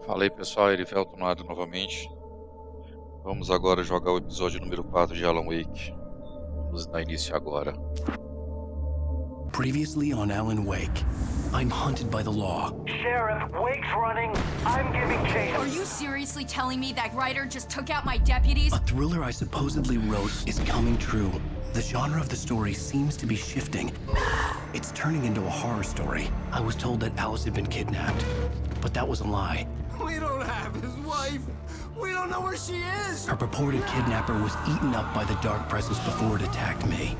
Fala aí pessoal, Erivelto no área novamente. Vamos agora jogar o episódio número 4 de Alan Wake. Vamos dar início agora. Previously on Alan Wake, I'm hunted by the law. Sheriff, Wake's running. I'm giving chase. Are you seriously telling me that writer just took out my deputies? A thriller I supposedly wrote is coming true. The genre of the story seems to be shifting. It's turning into a horror story. I was told that Alice had been kidnapped, but that was a lie. We don't have his wife. We don't know where she is. Her purported kidnapper was eaten up by the dark presence before it attacked me.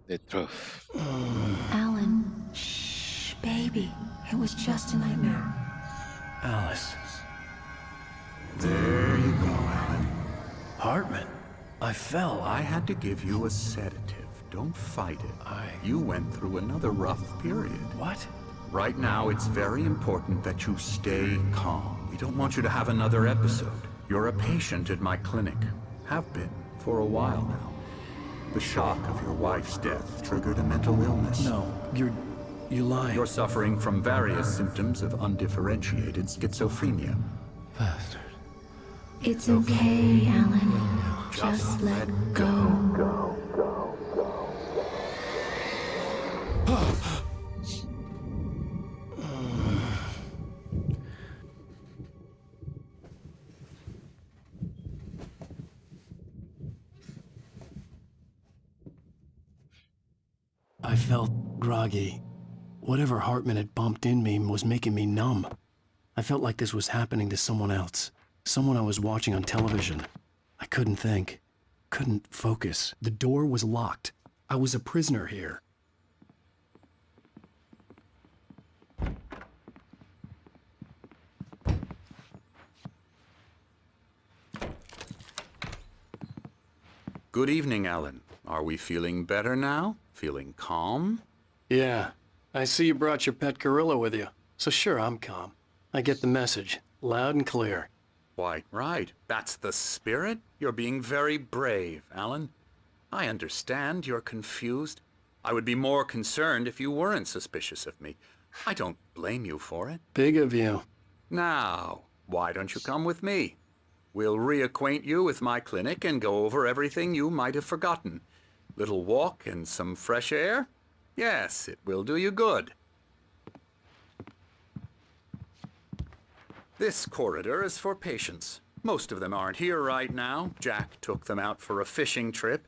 The truth. Alan, shh, baby. It was just a nightmare. Alice. There you go, Alan. Hartman. I fell. I had to give you a sedative. Don't fight it. You went through another rough period. What? Right now, it's very important that you stay calm. We don't want you to have another episode. You're a patient at my clinic. Have been for a while now. The shock of your wife's death triggered a mental illness. No, you're lying. You're suffering from various symptoms of undifferentiated schizophrenia. Bastard. It's okay, Alan. Just let go. I felt groggy. Whatever Hartman had bumped in me was making me numb. I felt like this was happening to someone else. Someone I was watching on television. I couldn't think. Couldn't focus. The door was locked. I was a prisoner here. Good evening, Alan. Are we feeling better now? Feeling calm? Yeah. I see you brought your pet gorilla with you. So sure, I'm calm. I get the message. Loud and clear. Why, right. That's the spirit. You're being very brave, Alan. I understand you're confused. I would be more concerned if you weren't suspicious of me. I don't blame you for it. Big of you. Now, why don't you come with me? We'll reacquaint you with my clinic and go over everything you might have forgotten. Little walk and some fresh air? Yes, it will do you good. This corridor is for patients. Most of them aren't here right now. Jack took them out for a fishing trip,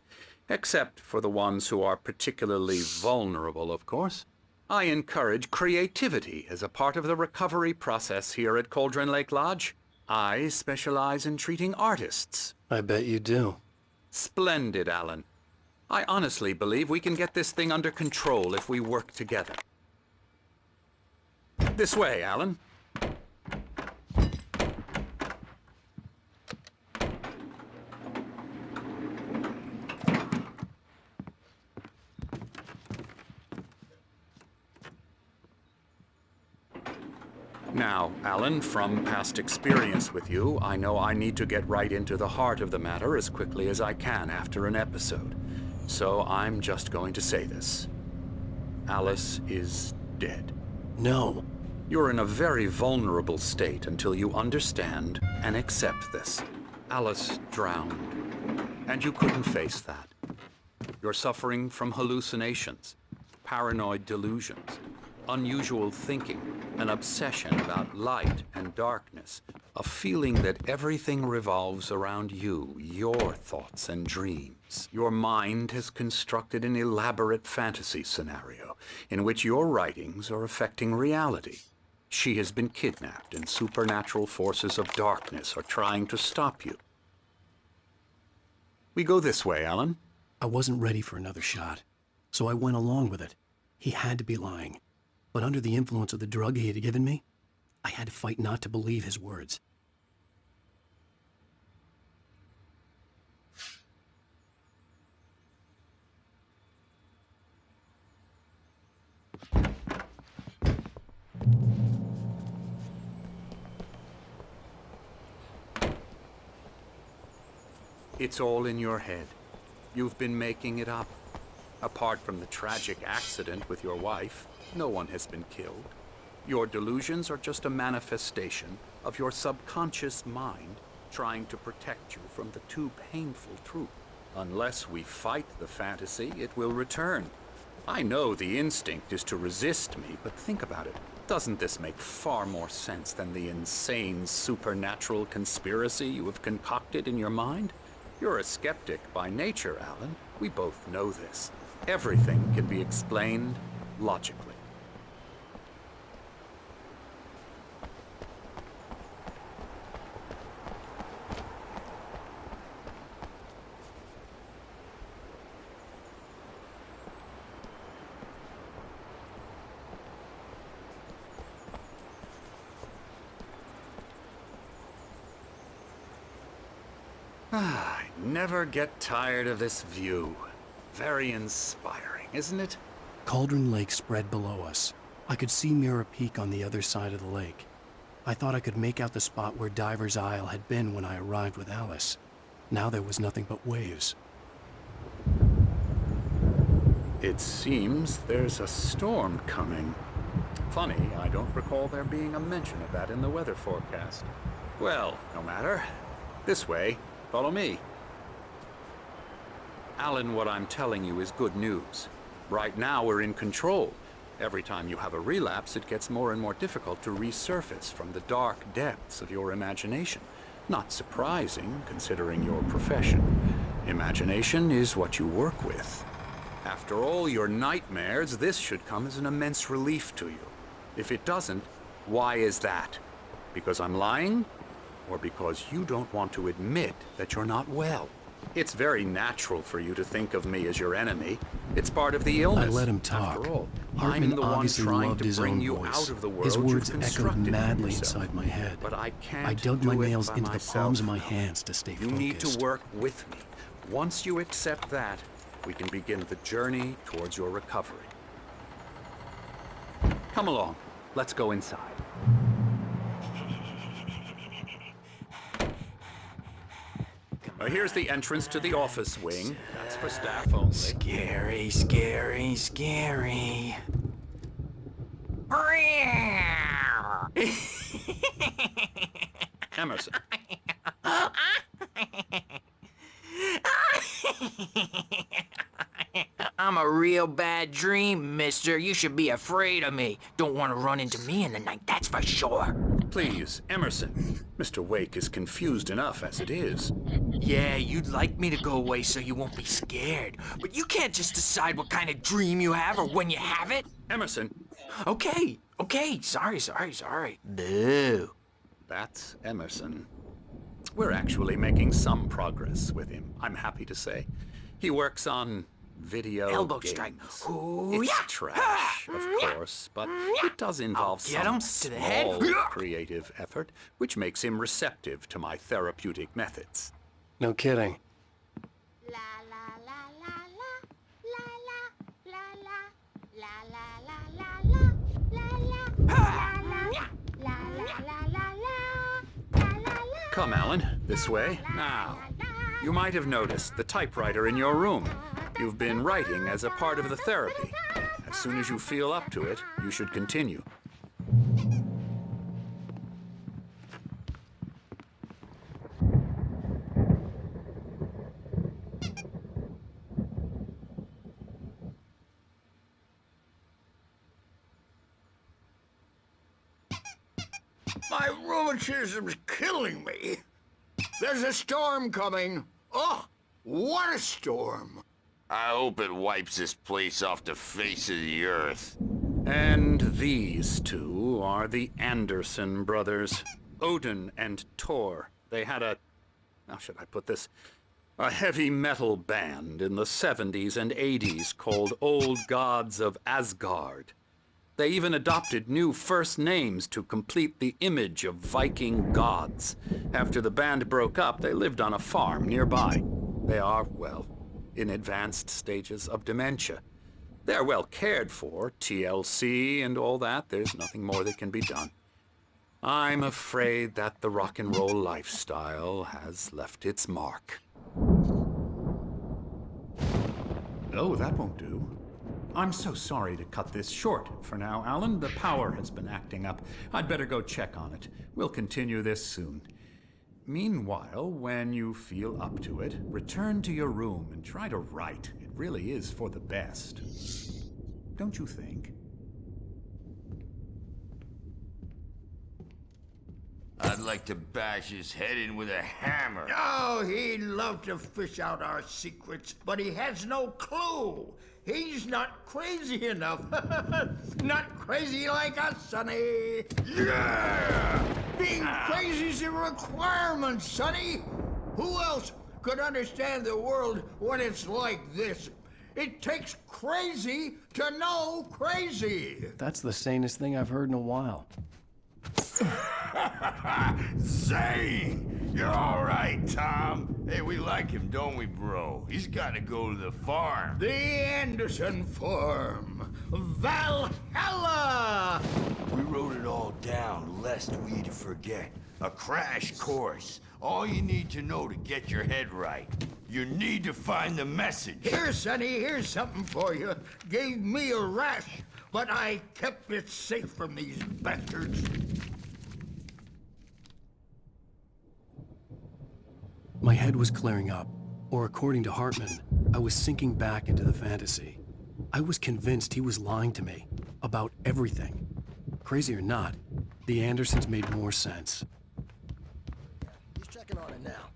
except for the ones who are particularly vulnerable, of course. I encourage creativity as a part of the recovery process here at Cauldron Lake Lodge. I specialize in treating artists. I bet you do. Splendid, Alan. I honestly believe we can get this thing under control if we work together. This way, Alan. Now, Alan, from past experience with you, I know I need to get right into the heart of the matter as quickly as I can after an episode. So I'm just going to say this. Alice is dead. No. You're in a very vulnerable state until you understand and accept this. Alice drowned, and you couldn't face that. You're suffering from hallucinations, paranoid delusions, unusual thinking, an obsession about light and darkness, a feeling that everything revolves around you, your thoughts and dreams. Your mind has constructed an elaborate fantasy scenario in which your writings are affecting reality. She has been kidnapped and supernatural forces of darkness are trying to stop you. We go this way, Alan. I wasn't ready for another shot, so I went along with it. He had to be lying. But under the influence of the drug he had given me, I had to fight not to believe his words. It's all in your head. You've been making it up. Apart from the tragic accident with your wife, no one has been killed. Your delusions are just a manifestation of your subconscious mind trying to protect you from the too painful truth. Unless we fight the fantasy, it will return. I know the instinct is to resist me, but think about it. Doesn't this make far more sense than the insane supernatural conspiracy you have concocted in your mind? You're a skeptic by nature, Alan. We both know this. Everything can be explained logically. I never get tired of this view. Very inspiring, isn't it? Cauldron Lake spread below us. I could see Mirror Peak on the other side of the lake. I thought I could make out the spot where Diver's Isle had been when I arrived with Alice. Now there was nothing but waves. It seems there's a storm coming. Funny, I don't recall there being a mention of that in the weather forecast. Well, no matter. This way. Follow me. Alan, what I'm telling you is good news. Right now, we're in control. Every time you have a relapse, it gets more and more difficult to resurface from the dark depths of your imagination. Not surprising, considering your profession. Imagination is what you work with. After all your nightmares, this should come as an immense relief to you. If it doesn't, why is that? Because I'm lying? Or because you don't want to admit that you're not well? It's very natural for you to think of me as your enemy. It's part of the illness. I let him talk. After all, Hartman I'm the one obviously trying loved to his bring own you voice. out of the world His words you've echoed constructed for madly yourself. inside my head. But I can't I dug do my it nails by into the myself. palms of my hands to stay You focused. need to work with me. Once you accept that, we can begin the journey towards your recovery. Come along. Let's go inside. Here's the entrance to the office wing. That's for staff only. Scary, scary, scary. Emerson. I'm a real bad dream, mister. You should be afraid of me. Don't want to run into me in the night, that's for sure. Please, Emerson. Mr. Wake is confused enough as it is. Yeah, you'd like me to go away so you won't be scared. But you can't just decide what kind of dream you have or when you have it. Emerson. Okay, sorry. Boo. That's Emerson. We're actually making some progress with him, I'm happy to say. He works on video Elbow games. strike. It's trash, of course, but it does involve Get some him to the head. small creative effort, which makes him receptive to my therapeutic methods. No kidding. La la la la la la la la la la la Come, Alan, this way. Now, you might have noticed the typewriter in your room. You've been writing as a part of the therapy. As soon as you feel up to it, you should continue. My rheumatism's killing me. There's a storm coming. Oh, what a storm. I hope it wipes this place off the face of the earth. And these two are the Anderson brothers, Odin and Tor. They had how should I put this? A heavy metal band in the 70s and 80s called Old Gods of Asgard. They even adopted new first names to complete the image of Viking gods. After the band broke up, they lived on a farm nearby. They are, well, in advanced stages of dementia. They're well cared for, TLC and all that. There's nothing more that can be done. I'm afraid that the rock and roll lifestyle has left its mark. Oh, that won't do. I'm so sorry to cut this short for now, Alan. The power has been acting up. I'd better go check on it. We'll continue this soon. Meanwhile, when you feel up to it, return to your room and try to write. It really is for the best. Don't you think? I'd like to bash his head in with a hammer. Oh, he'd love to fish out our secrets, but he has no clue. He's not crazy enough. Not crazy like us, Sonny. Yeah! Being crazy's a requirement, Sonny. Who else could understand the world when it's like this? It takes crazy to know crazy. That's the sanest thing I've heard in a while. Zane! You're all right, Tom. Hey, we like him, don't we, bro? He's got to go to the farm. The Anderson Farm. Valhalla! We wrote it all down, lest we forget. A crash course. All you need to know to get your head right. You need to find the message. Here, Sonny, here's something for you. Gave me a rash, but I kept it safe from these bastards. My head was clearing up, or according to Hartman, I was sinking back into the fantasy. I was convinced he was lying to me about everything. Crazy or not, the Andersons made more sense. He's checking on it now.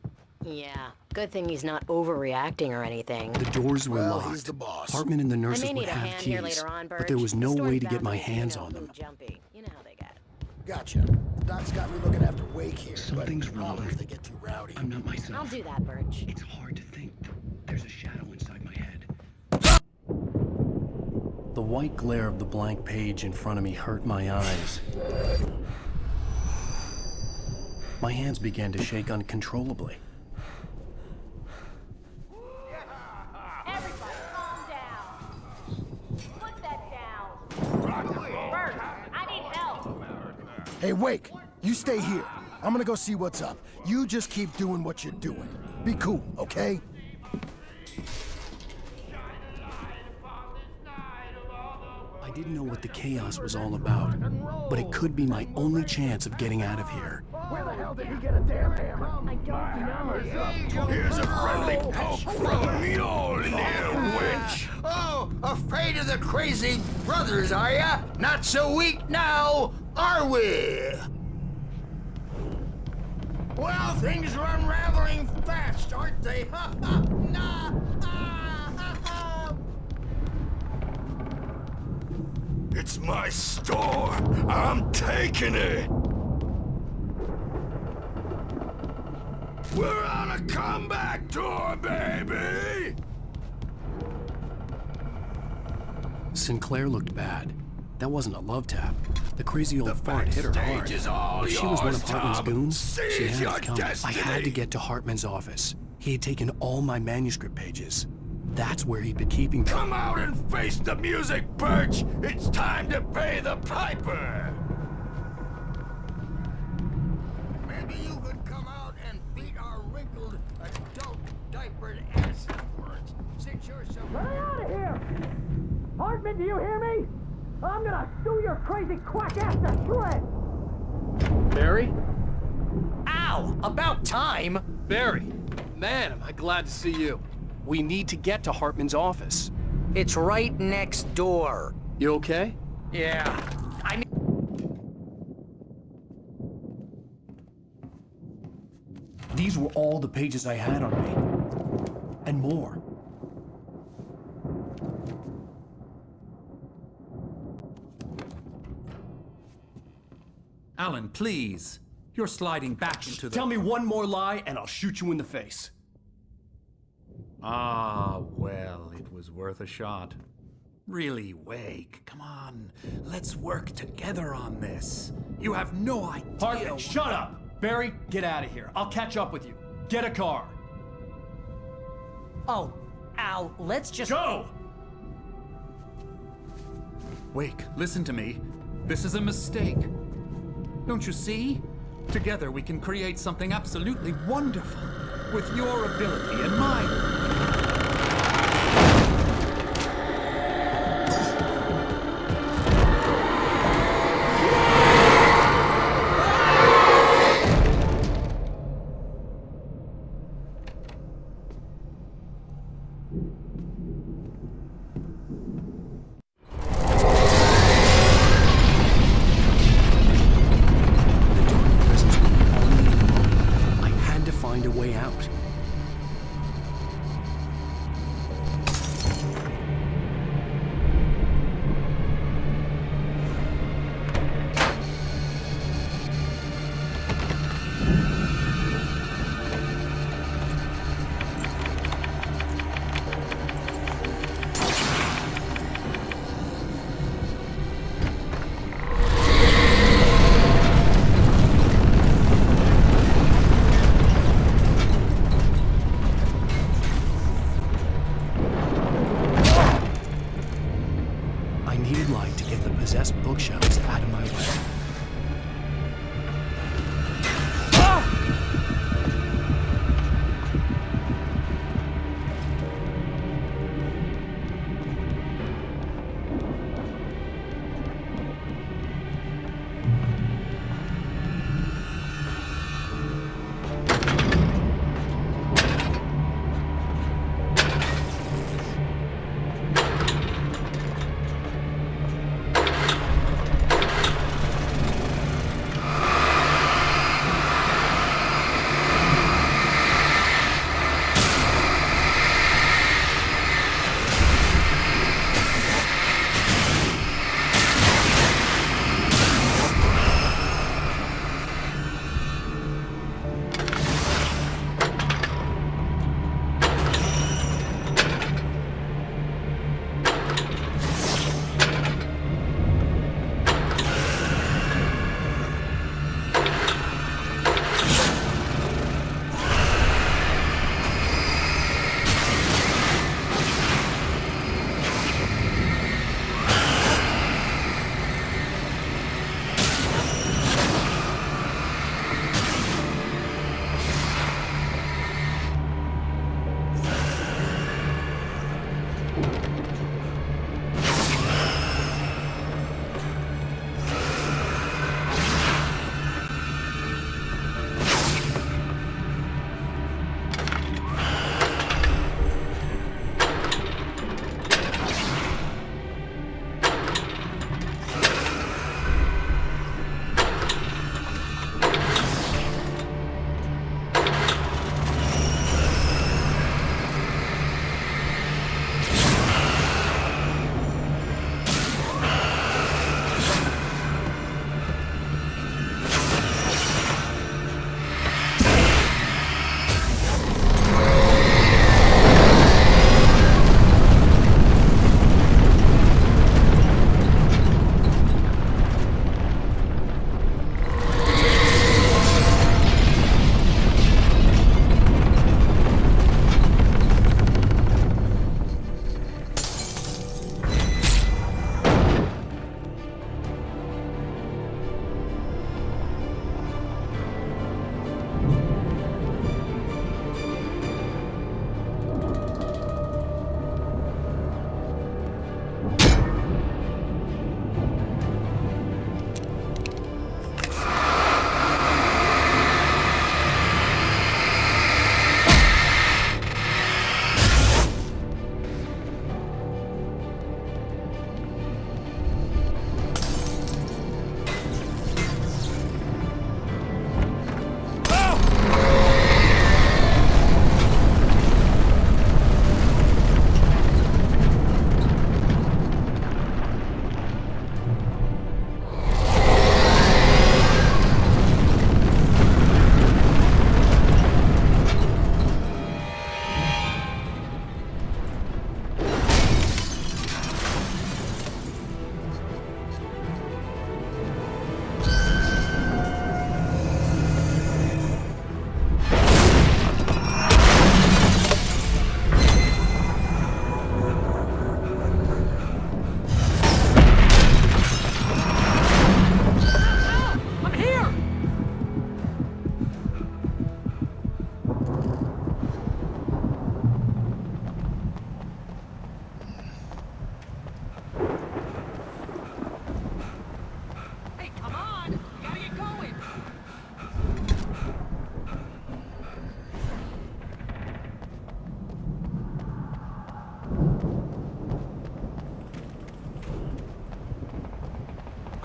Yeah, good thing he's not overreacting or anything. The doors were Well, locked. he's the boss. Hartman and the nurses I may would need a have hand here keys, later on, but there was Birch. no The way story's to get my about to be, hands you know, on them. Jumpy. You know how they get. Gotcha. Doc's got me looking after Wake here. Something's but wrong. if they get too rowdy. I'm not myself. I'll do that, Birch. It's hard to think. There's a shadow inside my head. The white glare of the blank page in front of me hurt my eyes. My hands began to shake uncontrollably. Everybody, calm down. Put that down. Bert, I need help. Hey, Wake, you stay here. I'm gonna go see what's up. You just keep doing what you're doing. Be cool, okay? I didn't know what the chaos was all about, but it could be my only chance of getting out of here. Where the hell did he get a damn hammer? I don't know. Here's a friendly poke from Mjolnir, wench. Oh, afraid of the crazy brothers, are ya? Not so weak now, are we? Well, things are unraveling fast, aren't they? Nah. It's my store. I'm taking it. We're on a comeback tour, baby! Sinclair looked bad. That wasn't a love tap. The crazy old fart hit her hard. backstage is all If she was one of yours, Hartman's Tom. goons, Seize she had your it coming. I had destiny. to get to Hartman's office. He had taken all my manuscript pages. That's where he'd been keeping them. Come out and face the music, Birch! It's time to pay the piper! Maybe you could come out and beat our wrinkled, adult, diapered asses for us, since you're so... Get out of here! Hartman, do you hear me? I'm gonna sue your crazy quack ass to shreds! Barry? Ow! About time! Barry! Man, am I glad to see you. We need to get to Hartman's office. It's right next door. You okay? Yeah. I mean... These were all the pages I had on me. And more. Alan, please. You're sliding back into the... Tell me one more lie and I'll shoot you in the face. Ah, well, it was worth a shot. Really, Wake, come on. Let's work together on this. You have no idea... Hartman, shut up! Barry, get out of here. I'll catch up with you. Get a car. Oh, Al, let's just... Go! Wake, listen to me. This is a mistake. Don't you see? Together we can create something absolutely wonderful. With your ability and mine. I needed light to get the possessed bookshelves out of my way.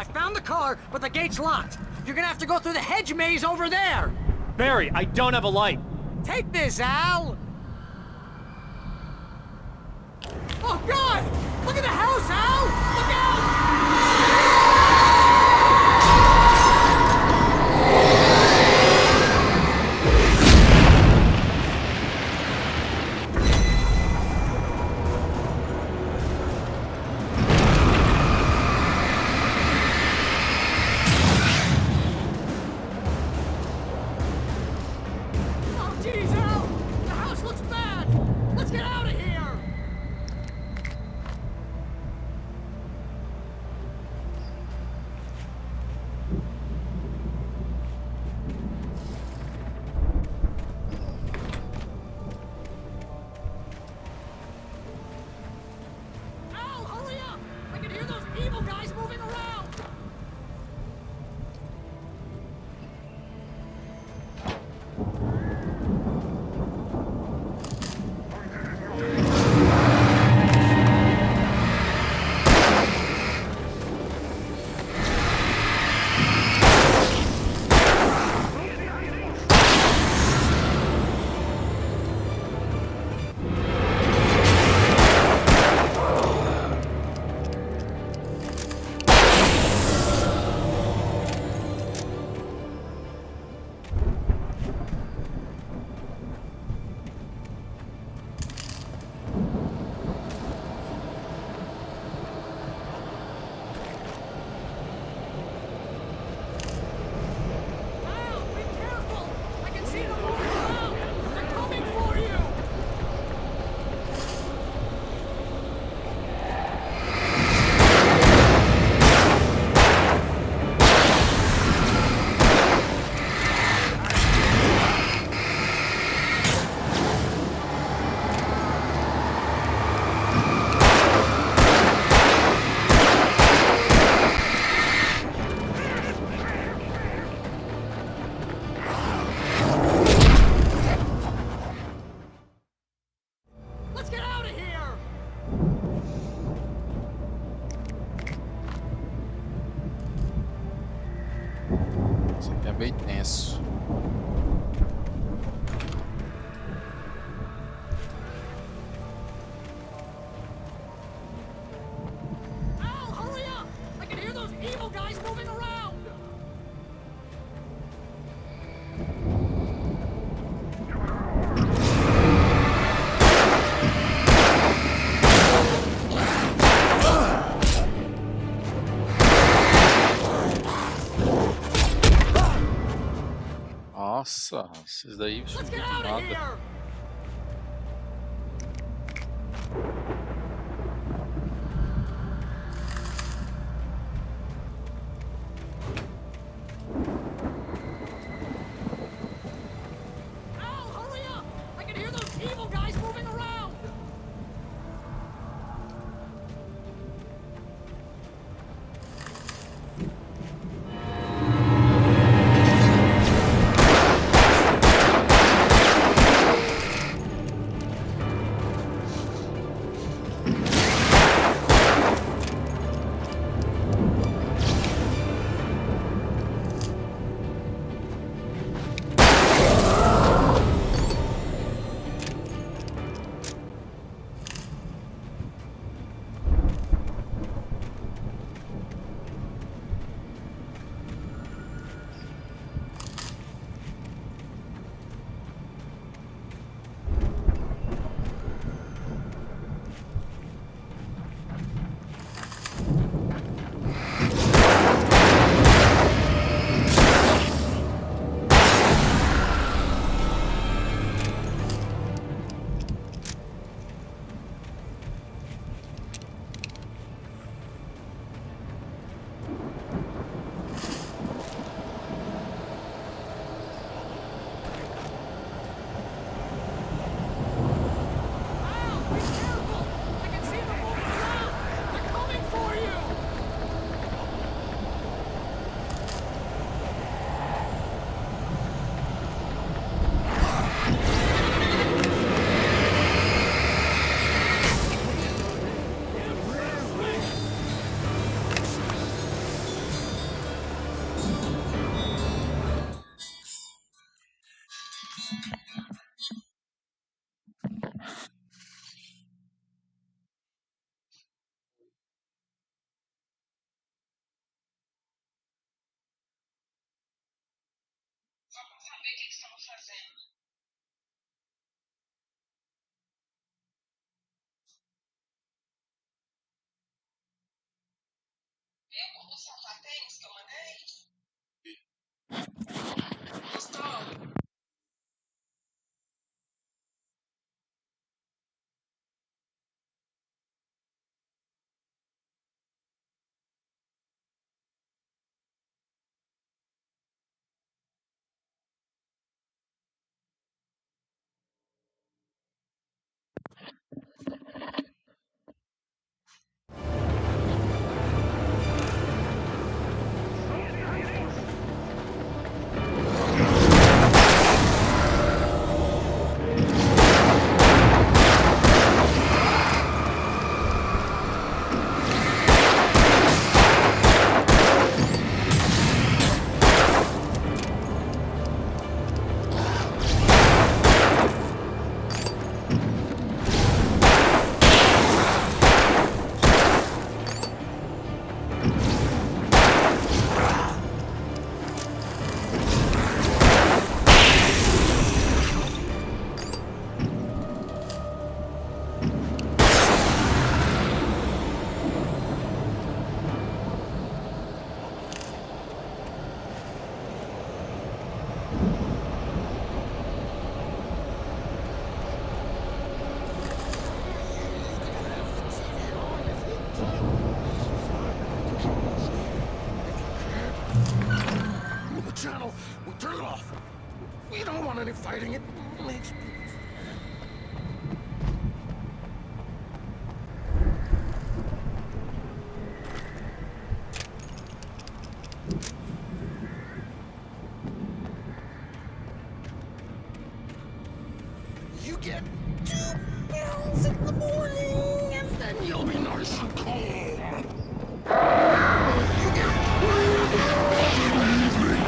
I found the car, but the gate's locked. You're gonna have to go through the hedge maze over there. Barry, I don't have a light. Take this, Al. Oh, God! Look at the house, Al! Look out! É meio tenso. Al, hurry up! I can hear those evil guys moving around! Nossa, esses daí Let's sumiu get do out of nada. here! Al, hurry up! I can hear those evil guys moving around! channel. We'll turn it off. We don't want any fighting. It makes me... You get 2 pills in the morning, and then you'll be nice and calm. You get 3 pills in the evening,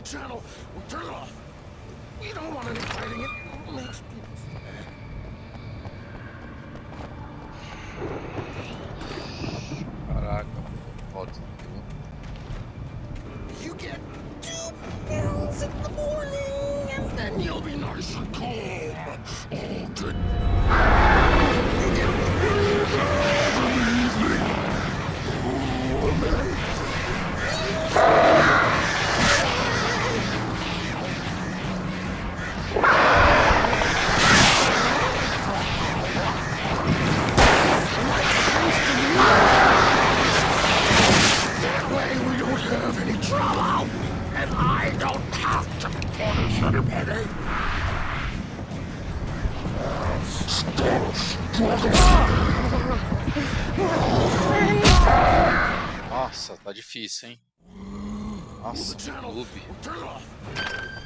channel. Turn it off. We don't want any fighting. It makes people sad. Caraca, foda. You get 2 pills in the morning, and then you'll be nice and calm all day. You get 3 pills in the evening. And then that way we don't have any trouble, and I don't have to punish anybody. Stop struggling. Nossa, tá difícil, hein? Nossa, noob. Turn it off.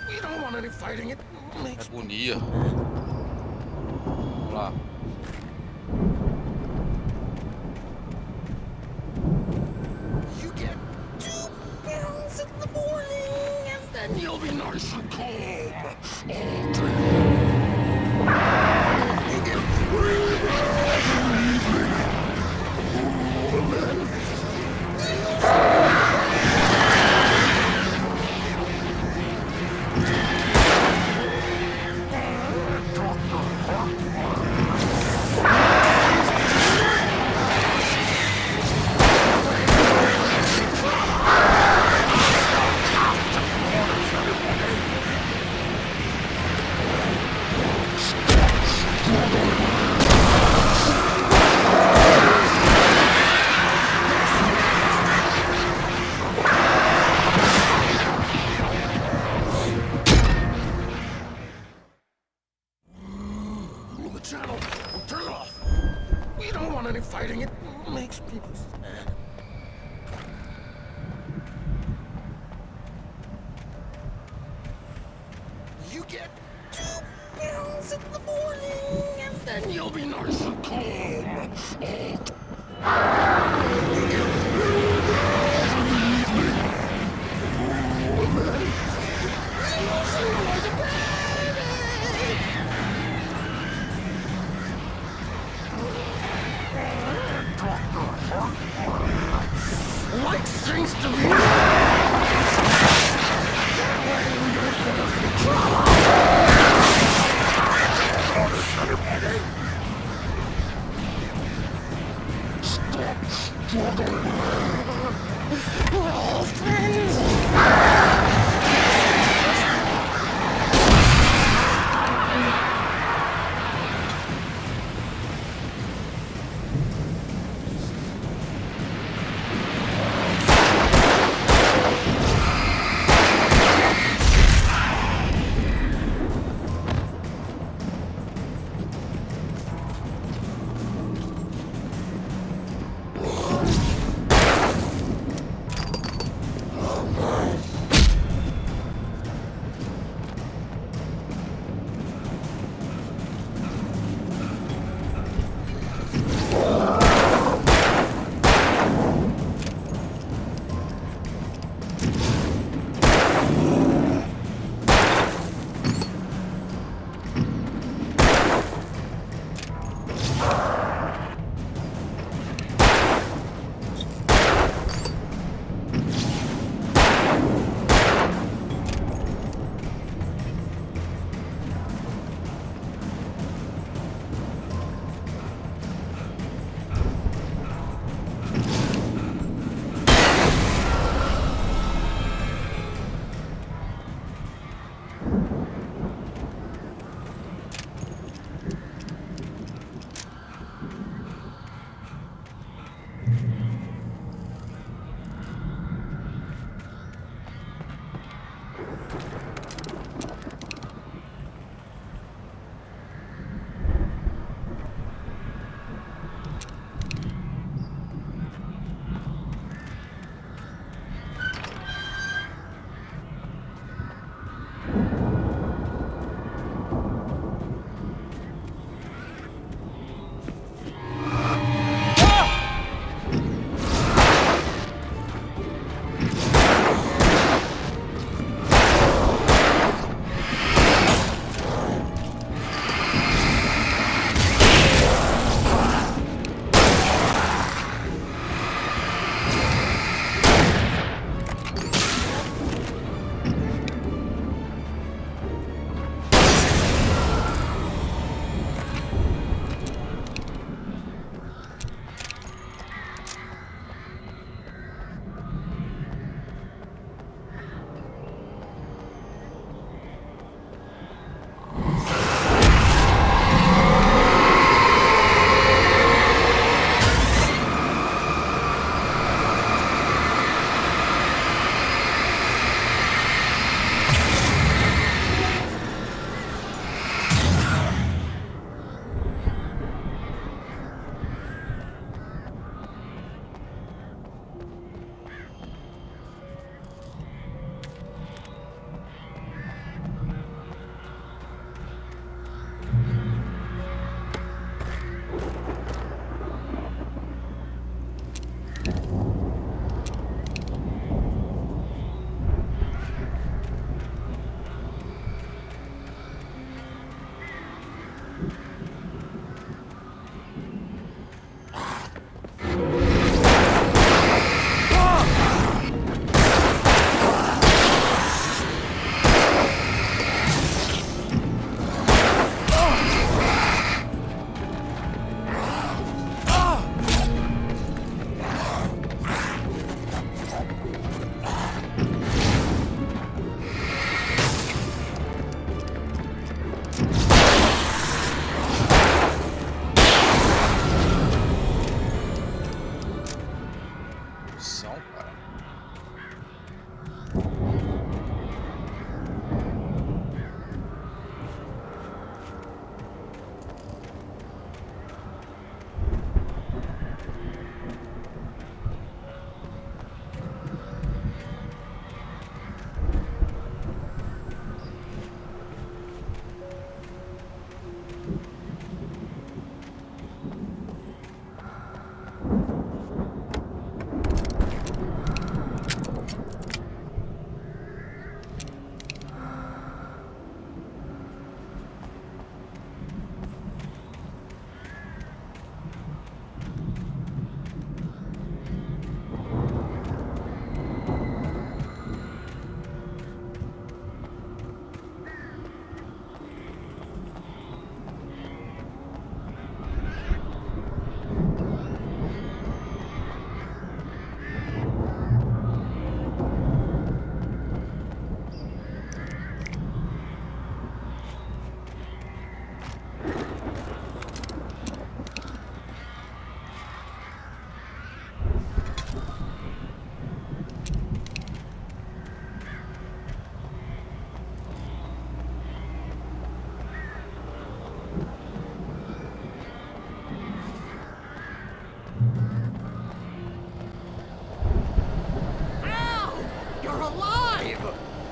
We don't want any fighting. It makes Agonia. Vamos lá. You get 2 pills in the morning, and then you'll be nice and calm all day. You get 3 pills in the evening. And then the channel. Turn it off. We don't want any fighting. It makes people sad. You get 2 pills in the morning, and then you'll be nice and calm all day. You get 3 pills in the evening. And then you'll feel like a baby. Like things to be. That way we don't have any trouble. Stop struggling. We're all friends.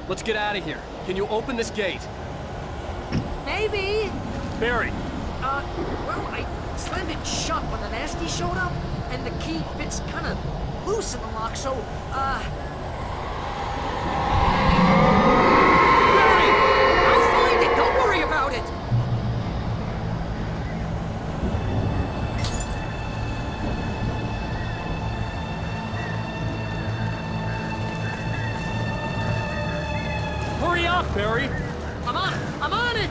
let's get out of here. Can you open this gate? Maybe. Barry. Well, I slammed it shut when the nasty showed up, and the key fits kind of loose in the lock, so, Barry! I'll find it! Don't worry about it! Hurry up, Barry! I'm on it! I'm on it!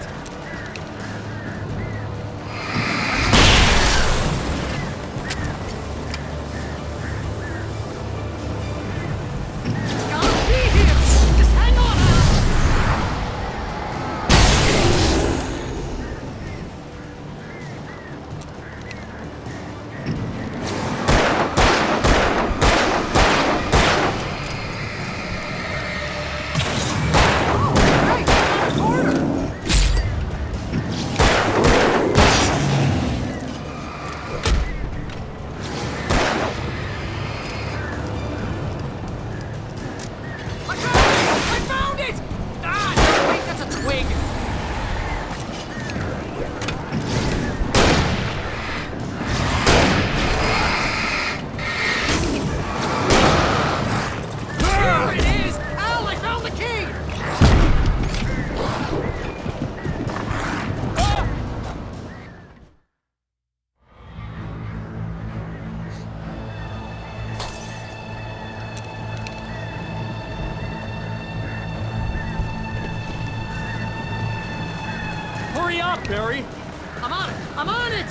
Hurry up, Barry! I'm on it! I'm on it!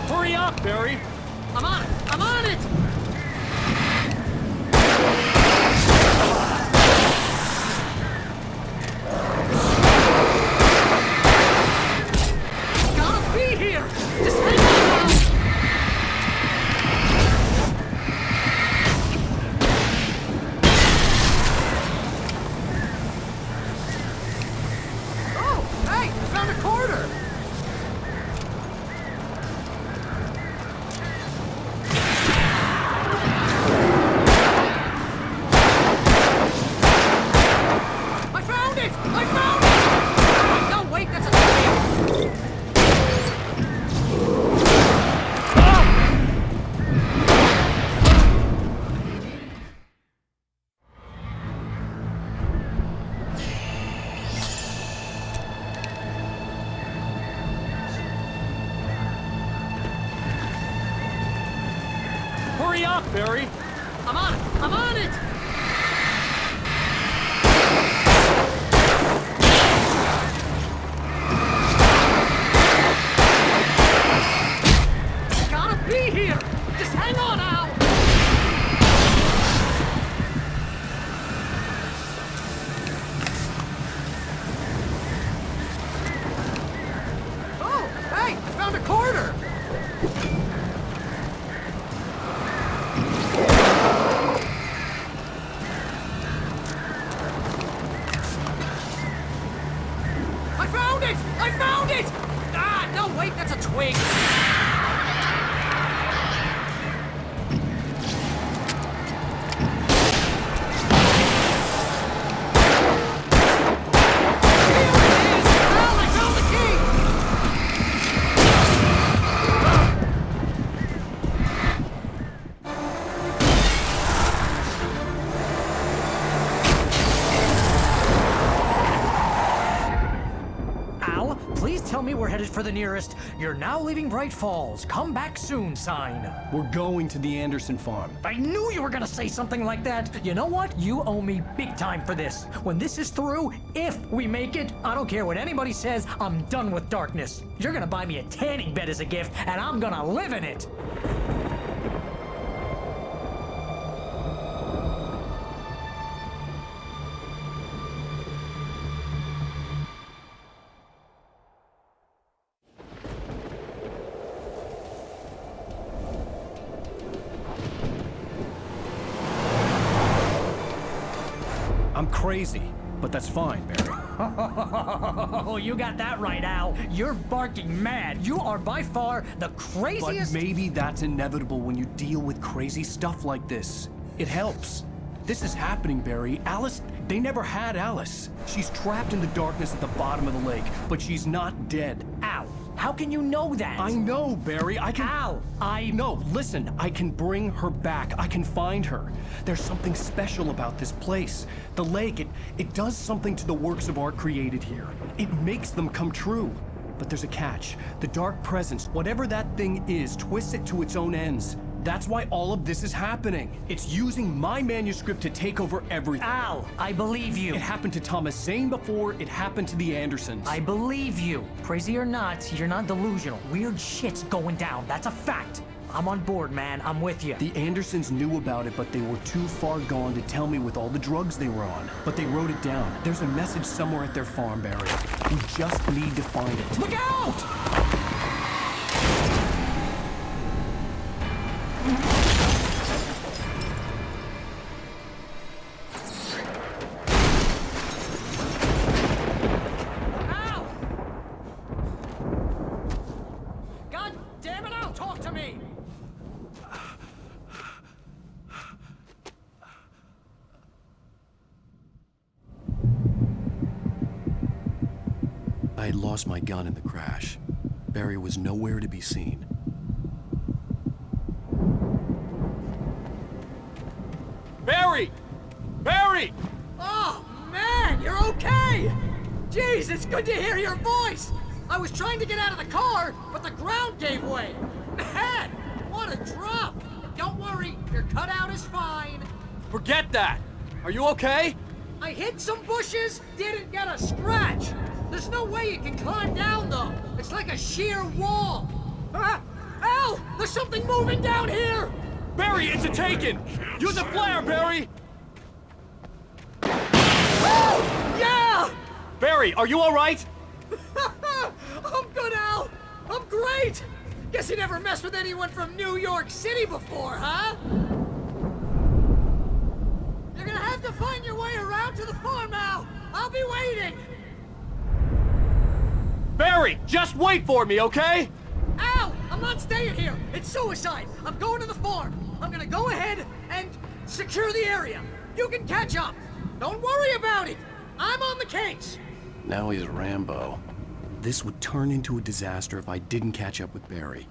Hurry up, Barry! I'm on it! I'm on it! It's gotta be here! Just hang on! Oh, hey! I found a quarter! Hurry up, Barry! I'm on it! I'm on it! It's gotta be here! Just hang on, Al! Oh, hey! I found a quarter! I found it! Ah, no, wait, that's a twig. Here it is! Al, I found the key! we're headed for the nearest "You're now leaving Bright Falls. Come back soon" sign. We're going to the Anderson farm. I knew you were gonna say something like that. You know what? You owe me big time for this. When this is through, if we make it, I don't care what anybody says, I'm done with darkness. You're gonna buy me a tanning bed as a gift, and I'm gonna live in it. I'm crazy, but that's fine, Barry. Oh, you got that right, Al. You're barking mad. You are by far the craziest... But maybe that's inevitable when you deal with crazy stuff like this. It helps. This is happening, Barry. Alice, they never had Alice. She's trapped in the darkness at the bottom of the lake, but she's not dead. Al, how can you know that? I know, Barry. I can... Al, No, listen. I can bring her back. I can find her. There's something special about this place. The lake, it does something to the works of art created here. It makes them come true. But there's a catch. The dark presence, whatever that thing is, twists it to its own ends. That's why all of this is happening. It's using my manuscript to take over everything. Al, I believe you. It happened to Thomas Zane before, it happened to the Andersons. I believe you. Crazy or not, you're not delusional. Weird shit's going down. That's a fact. I'm on board, man. I'm with you. The Andersons knew about it, but they were too far gone to tell me with all the drugs they were on. But they wrote it down. There's a message somewhere at their farm, Barry. We just need to find it. Look out! I had lost my gun in the crash. Barry was nowhere to be seen. Barry! Barry! Oh, man, you're okay! Jeez, it's good to hear your voice! I was trying to get out of the car, but the ground gave way. Man, what a drop! Don't worry, your cutout is fine. Forget that! Are you okay? I hit some bushes, didn't get a scratch. There's no way you can climb down, though. It's like a sheer wall. Al, there's something moving down here! Barry, it's a taken! Use a flare, Barry! Oh, yeah! Barry, are you all right? I'm good, Al. I'm great. Guess you never messed with anyone from New York City before, huh? You're gonna have to find your way around to the farm, Al. I'll be waiting. Barry, just wait for me, okay? Al, I'm not staying here. It's suicide. I'm going to the farm. I'm gonna go ahead and secure the area. You can catch up. Don't worry about it. I'm on the case. Now he's Rambo. This would turn into a disaster if I didn't catch up with Barry.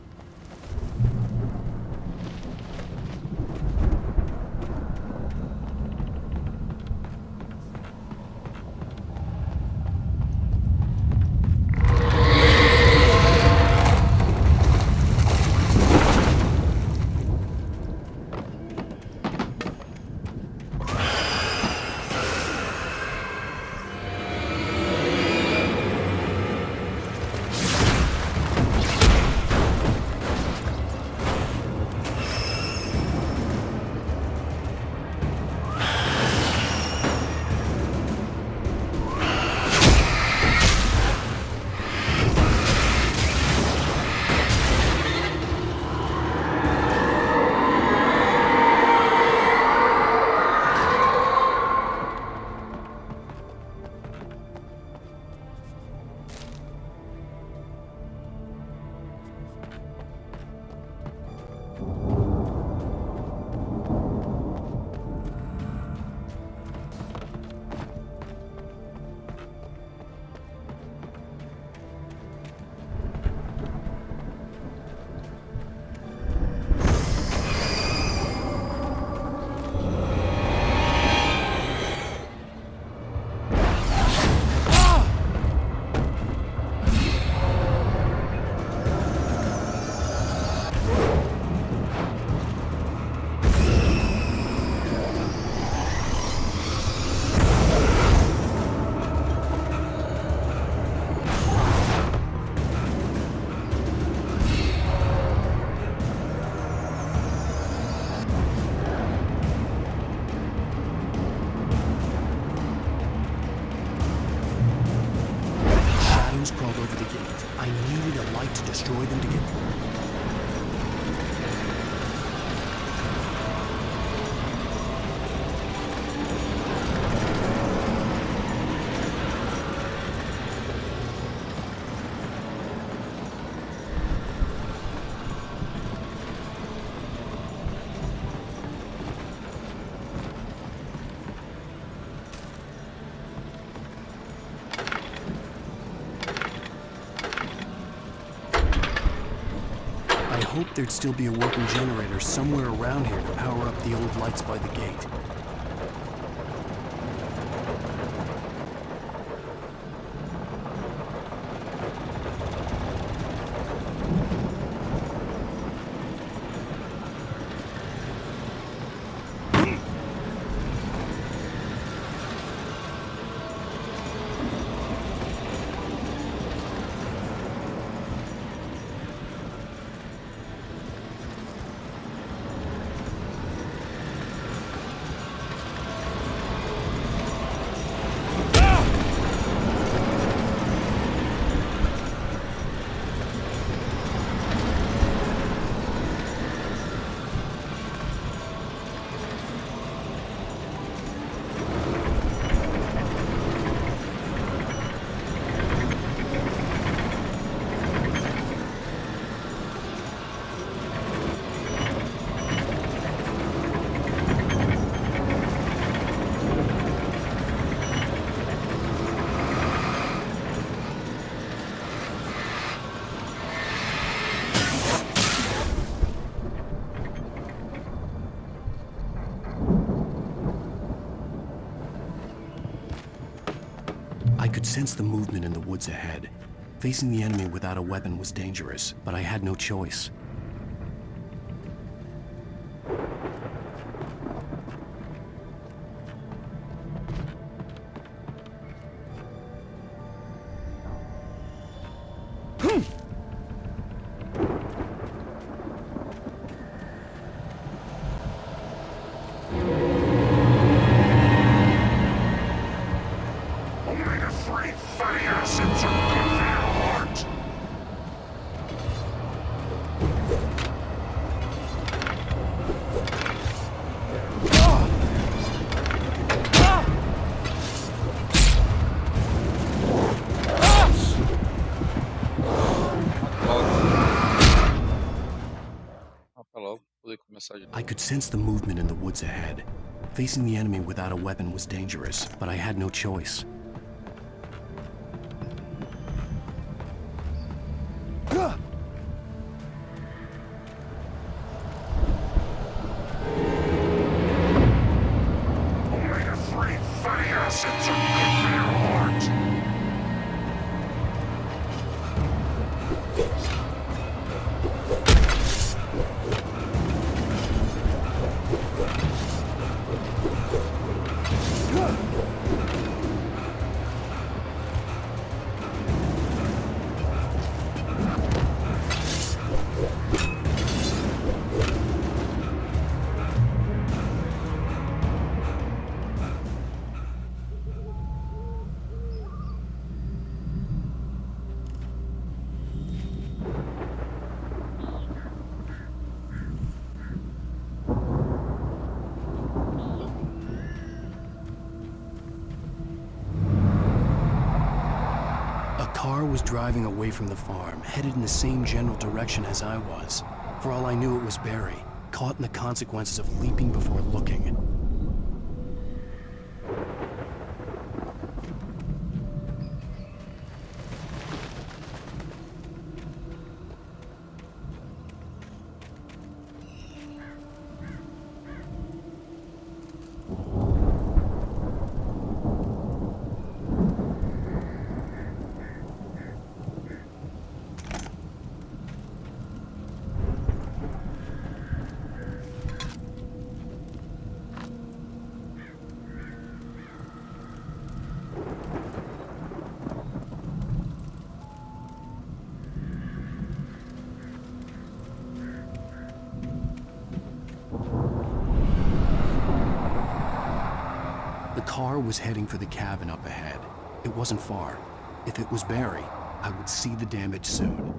drones crawled over the gate. I needed a light to destroy them to get through. I hoped there'd still be a working generator somewhere around here to power up the old lights by the gate. I could sense the movement in the woods ahead. Facing the enemy without a weapon was dangerous, but I had no choice. I could sense the movement in the woods ahead. Facing the enemy without a weapon was dangerous, but I had no choice. Was driving away from the farm, headed in the same general direction as I was. For all I knew, it was Barry, caught in the consequences of leaping before looking. The car was heading for the cabin up ahead. It wasn't far. If it was Barry, I would see the damage soon.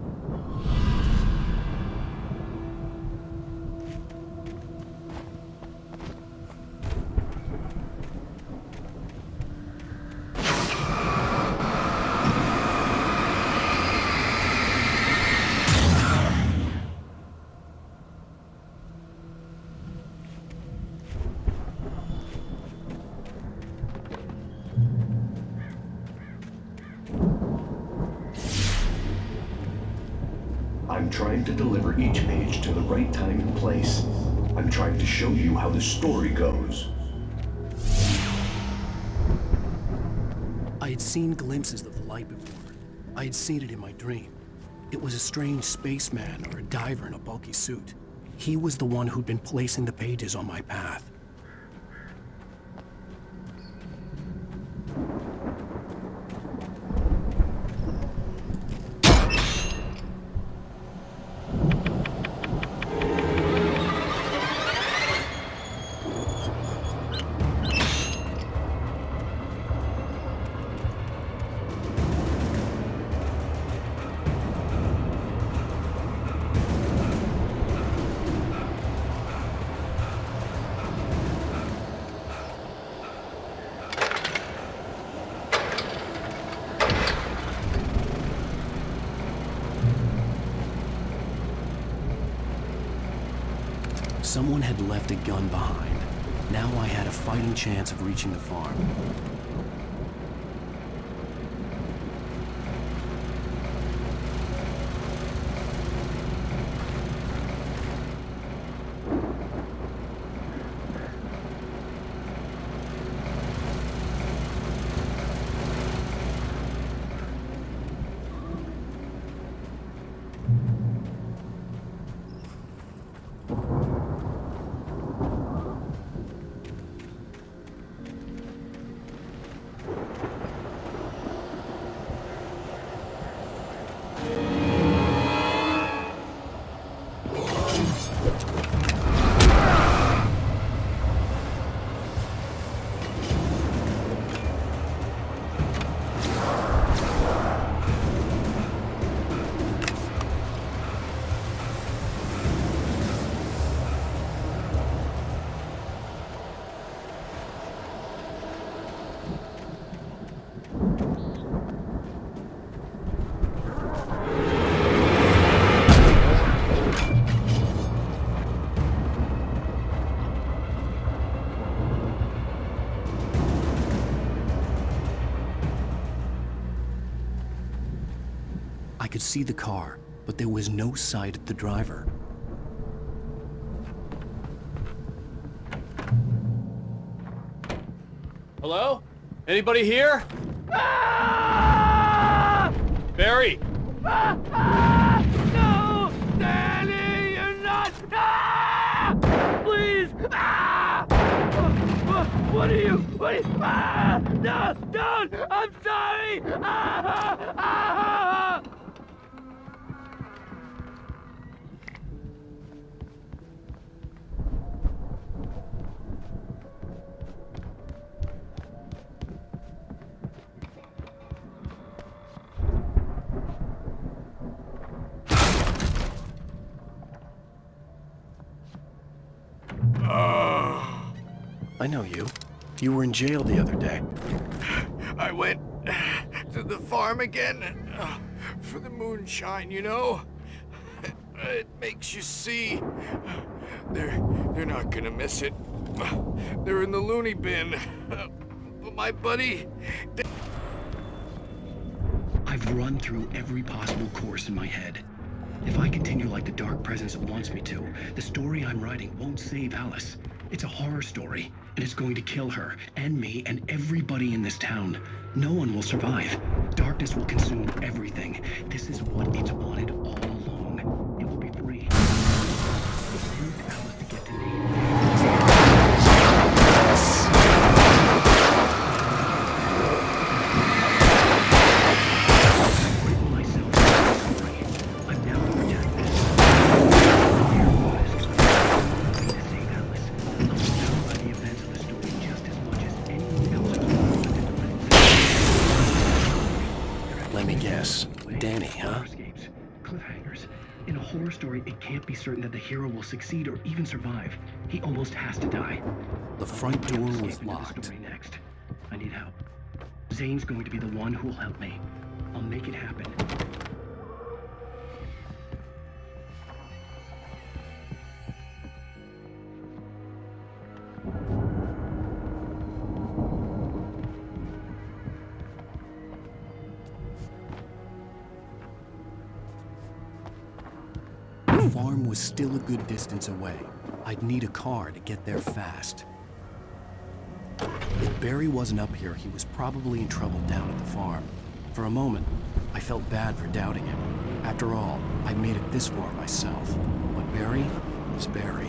I'm trying to deliver each page to the right time and place. I'm trying to show you how the story goes. I had seen glimpses of the light before. I had seen it in my dream. It was a strange spaceman or a diver in a bulky suit. He was the one who'd been placing the pages on my path. Someone had left a gun behind. Now I had a fighting chance of reaching the farm. I could see the car, but there was no sight of the driver. Hello? Anybody here? Ah! Barry! No! Danny, you're not! Please! What are you? No! Don't! I'm sorry! I know you. You were in jail the other day. I went to the farm again for the moonshine, you know? It makes you see. They're not gonna miss it. They're in the loony bin. But my buddy... I've run through every possible course in my head. If I continue like the Dark Presence wants me to, the story I'm writing won't save Alice. It's a horror story, and it's going to kill her, and me, and everybody in this town. No one will survive. Darkness will consume everything. This is what it's wanted all along. It will be free. It's used Alice to get to me. Let me guess. Danny, huh? Escapes, cliffhangers. In a horror story, it can't be certain that the hero will succeed or even survive. He almost has to die. The front door was locked. Story next. I need help. Zane's going to be the one who will help me. I'll make it happen. The farm was still a good distance away. I'd need a car to get there fast. If Barry wasn't up here, he was probably in trouble down at the farm. For a moment, I felt bad for doubting him. After all, I'd made it this far myself. But Barry was Barry.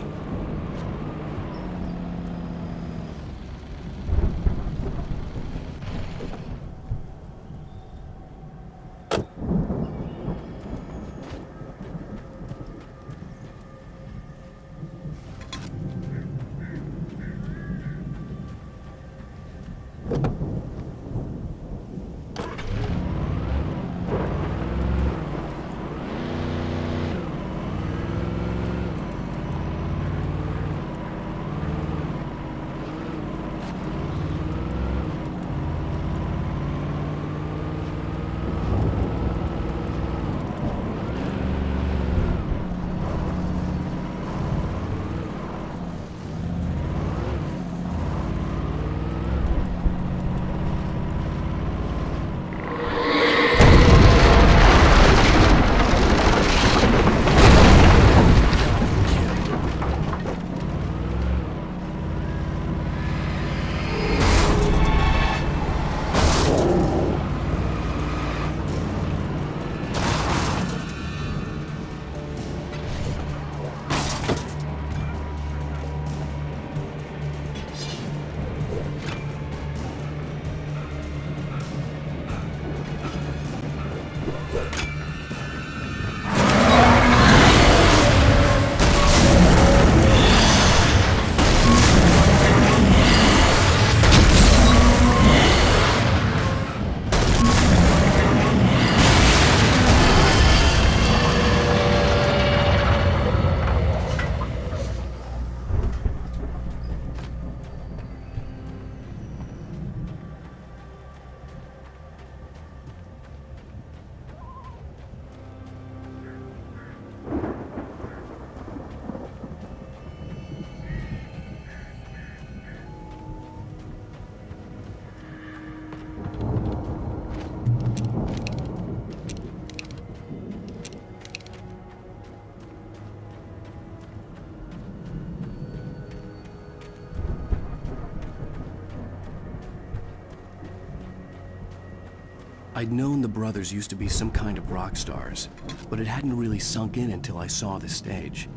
I'd known the brothers used to be some kind of rock stars, but it hadn't really sunk in until I saw the stage.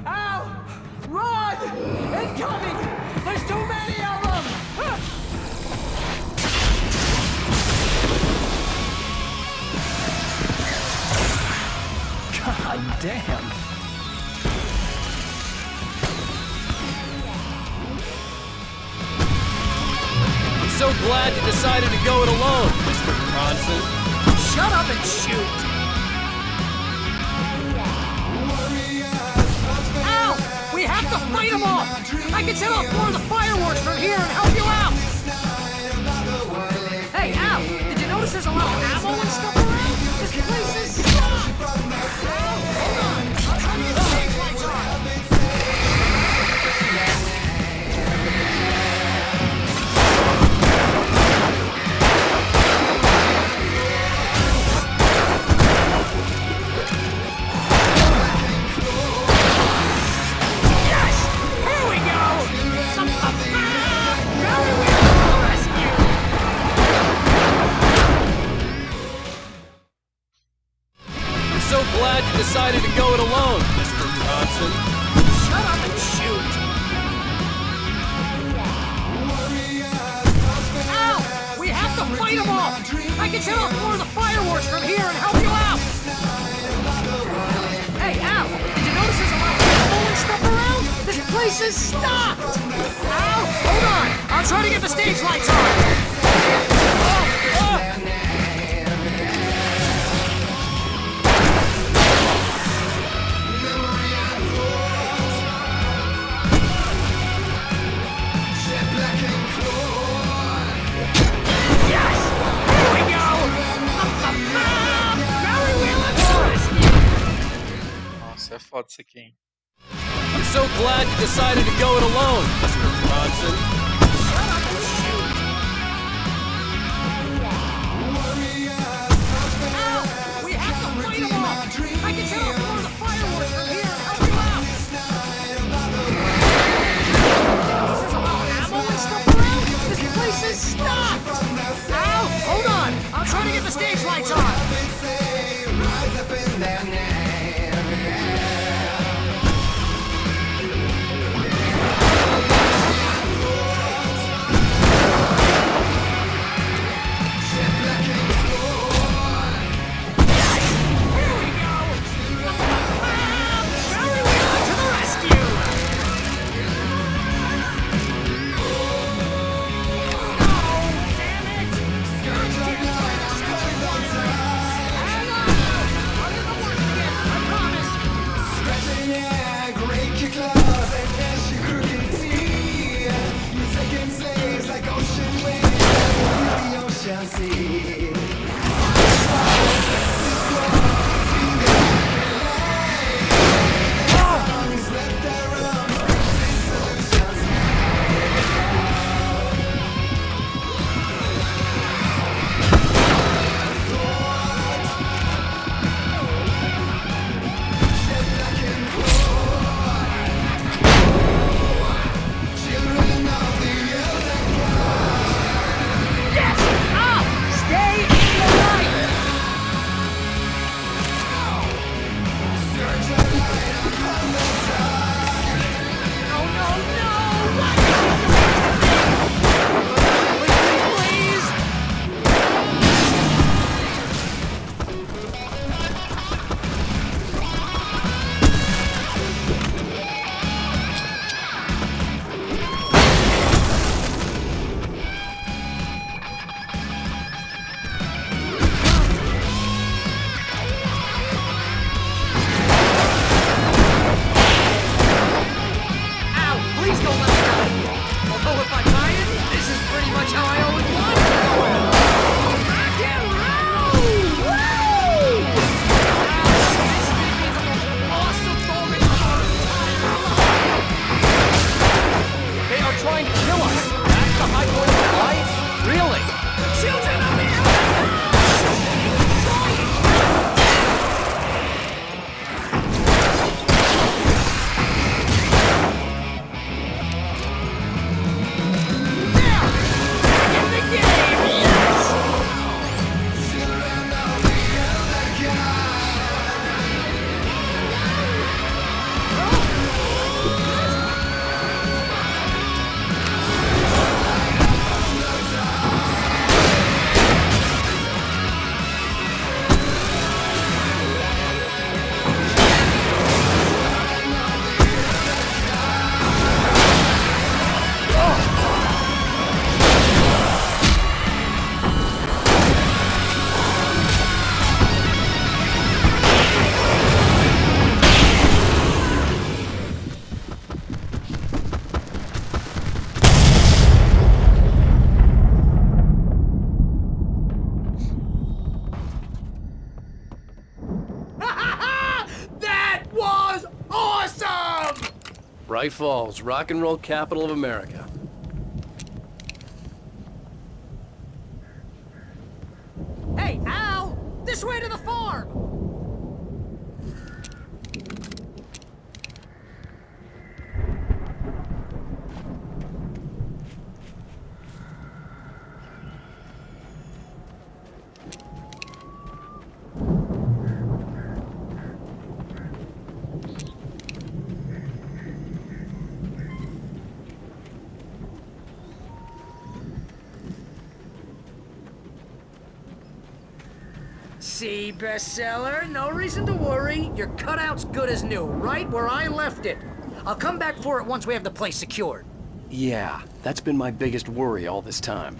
Ow! Run! Incoming! There's too many of them! God damn! So glad you decided to go it alone, Mr. Bronson. Shut up and shoot! Ow! We have to fight them off! I can set off more of the fireworks from here and help you out! Hey, Al! Did you notice there's a lot of ammo and stuff around? This place is stocked! Al, hold on! I'll try to get the stage lights on! Glad you decided to go it alone, Mr. Bronson. Shut up and shoot! Ow! We have to fight them off! I can set off more of the fireworks from here and help you out! Hey, Al! Did you notice there's a lot of ammo and stuff around? This place is stocked! Al, hold on! I'll try to get the stage lights on! Nossa, é foda isso aqui, hein? I'm so glad you decided to go it alone, Mr. Bronson. We have to fight them off! I can set off more of the fireworks from here and help you out! This is about ammo and stuff around? This place is stocked! Al, hold on! I'm trying to get the stage lights on! Bright Falls, rock and roll capital of America. Hey, Al! This way to the farm! See, bestseller? No reason to worry. Your cutout's good as new, right where I left it. I'll come back for it once we have the place secured. Yeah, that's been my biggest worry all this time.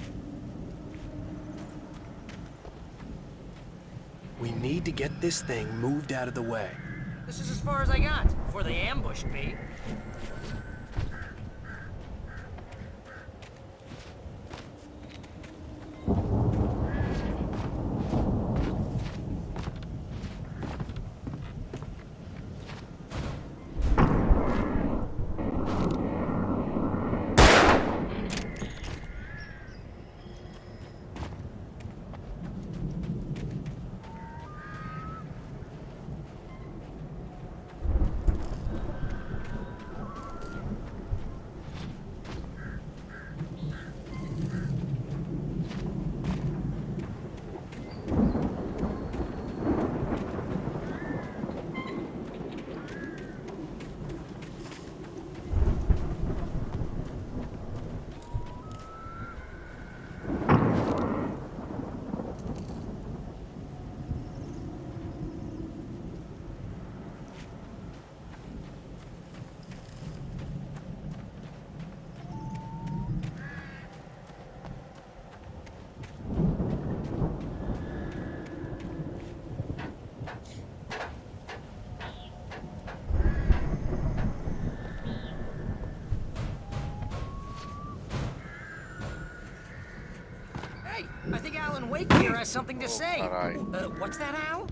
We need to get this thing moved out of the way. This is as far as I got before they ambushed me. I think Alan Wake here has something to say. What's that, Al?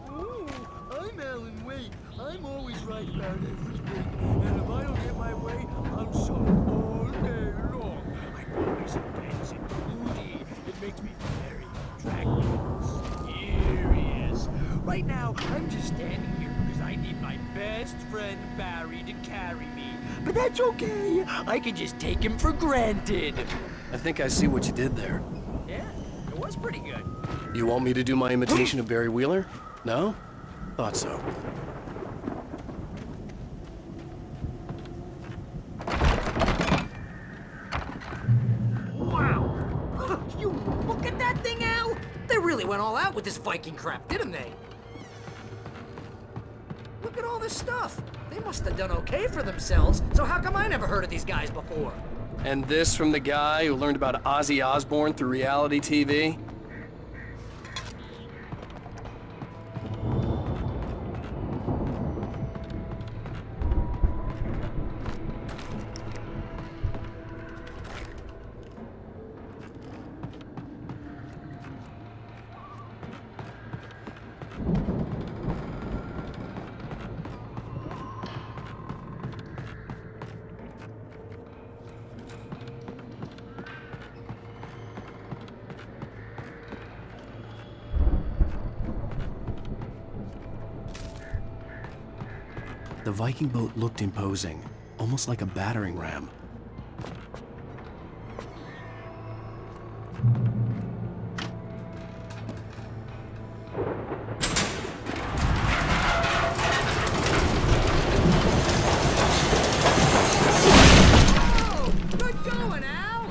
Oh, I'm Alan Wake. I'm always right about everything. And if I don't get my way, I'm sorry all day long. I'm always intense and moody. It makes me very attractive and mysterious. Right now, I'm just standing here because I need my best friend Barry to carry me. But that's okay. I can just take him for granted. I think I see what you did there. Yeah, it was pretty good. You want me to do my imitation of Barry Wheeler? No? Thought so. Wow! You look at that thing, Al! They really went all out with this Viking crap, didn't they? Look at all this stuff. They must have done okay for themselves, so how come I never heard of these guys before? And this from the guy who learned about Ozzy Osbourne through reality TV? The Viking boat looked imposing, almost like a battering ram. Oh, good going, Al!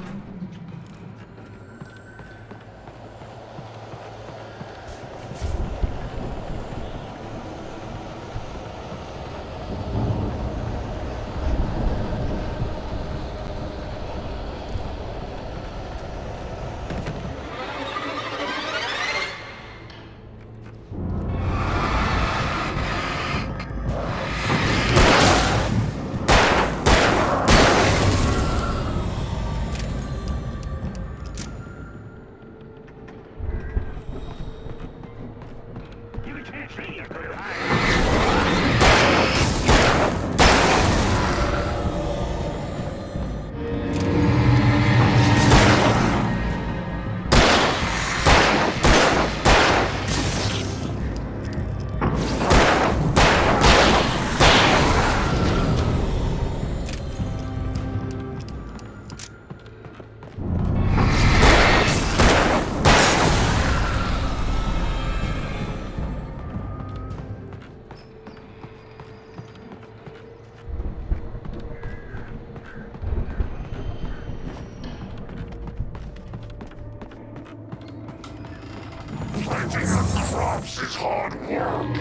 Planting the crops is hard work.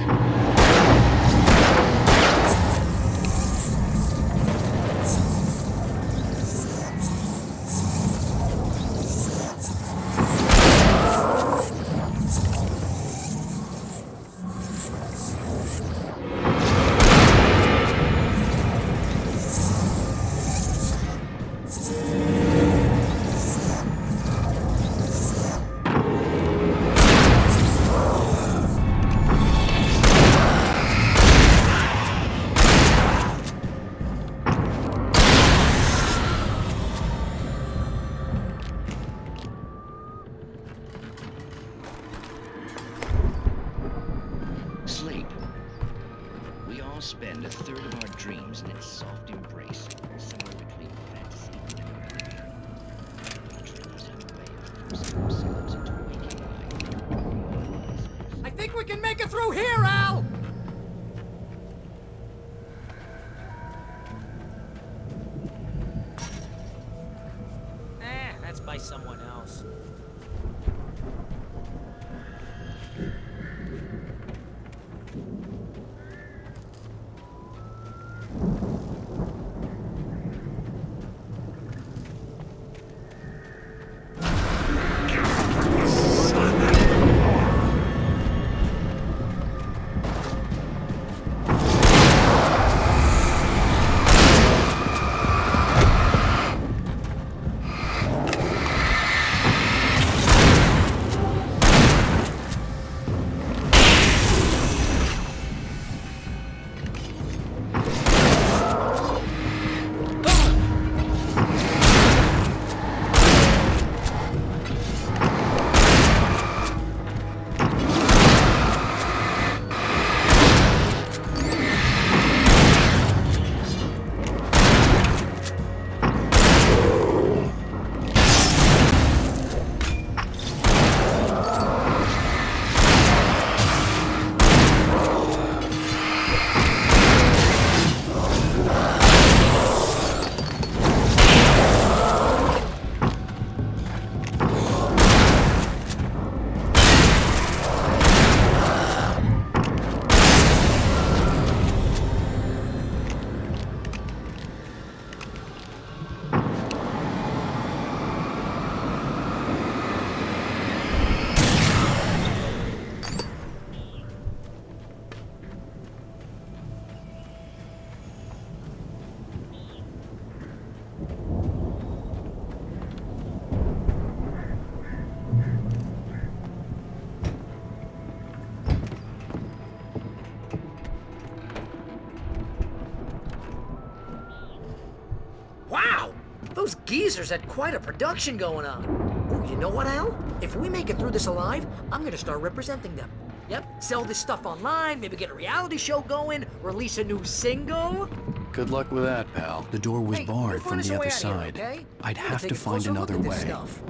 dreams in its soft embrace, somewhere between fantasy and reality. Dreams have a way of forcing themselves into waking life. I think we can make it through here, Al! That's by someone else. Those geezers had quite a production going on. Oh, you know what, Al? If we make it through this alive, I'm gonna start representing them. Yep, sell this stuff online, maybe get a reality show going, release a new single. Good luck with that, pal. The door was barred from the other side. Here, okay? I'd have to find another way. Stuff.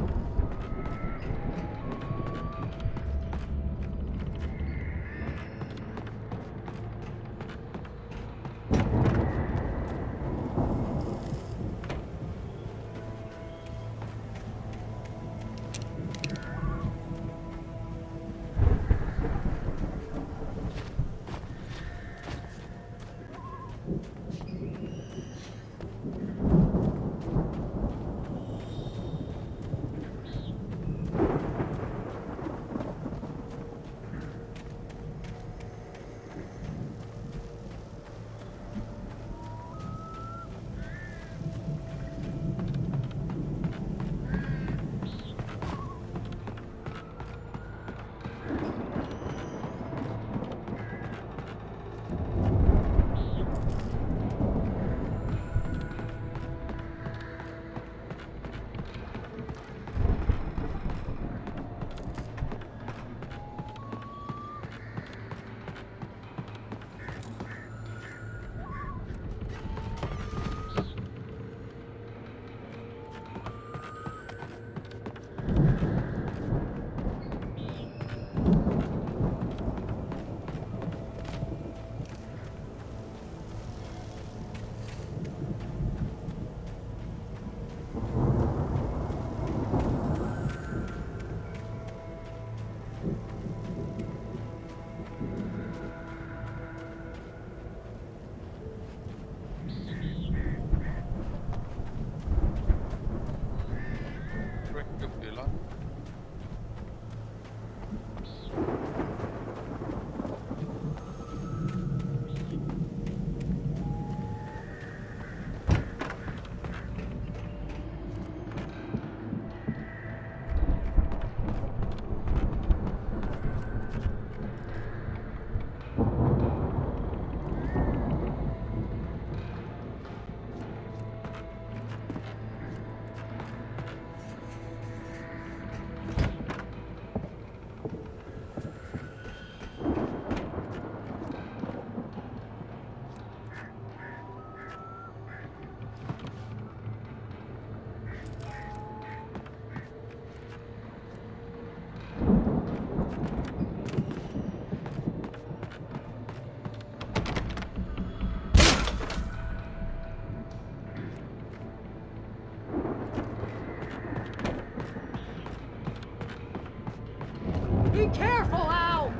Be careful, Al!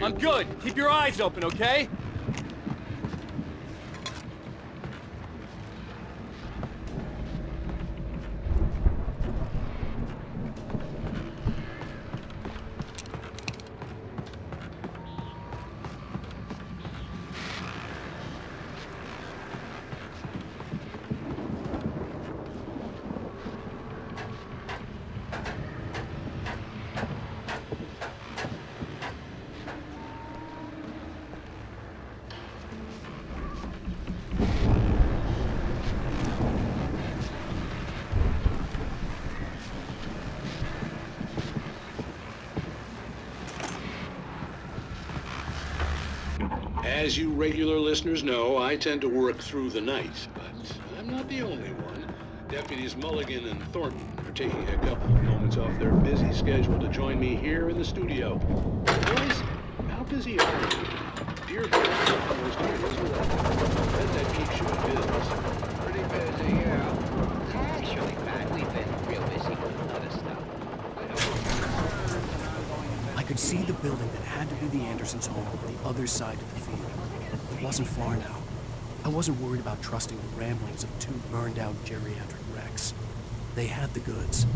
I'm good. Keep your eyes open, okay? As you regular listeners know, I tend to work through the night, but I'm not the only one. Deputies Mulligan and Thornton are taking a couple of moments off their busy schedule to join me here in the studio. Boys, how busy are you? Dear God, almost here as well. That keeps you in business. Pretty busy, yeah. Actually, Pat, we've been real busy with other stuff. I could see the building that had to be the Andersons' home on the other side of the field. It wasn't far now. I wasn't worried about trusting the ramblings of two burned-out geriatric wrecks. They had the goods.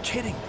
Kidding me.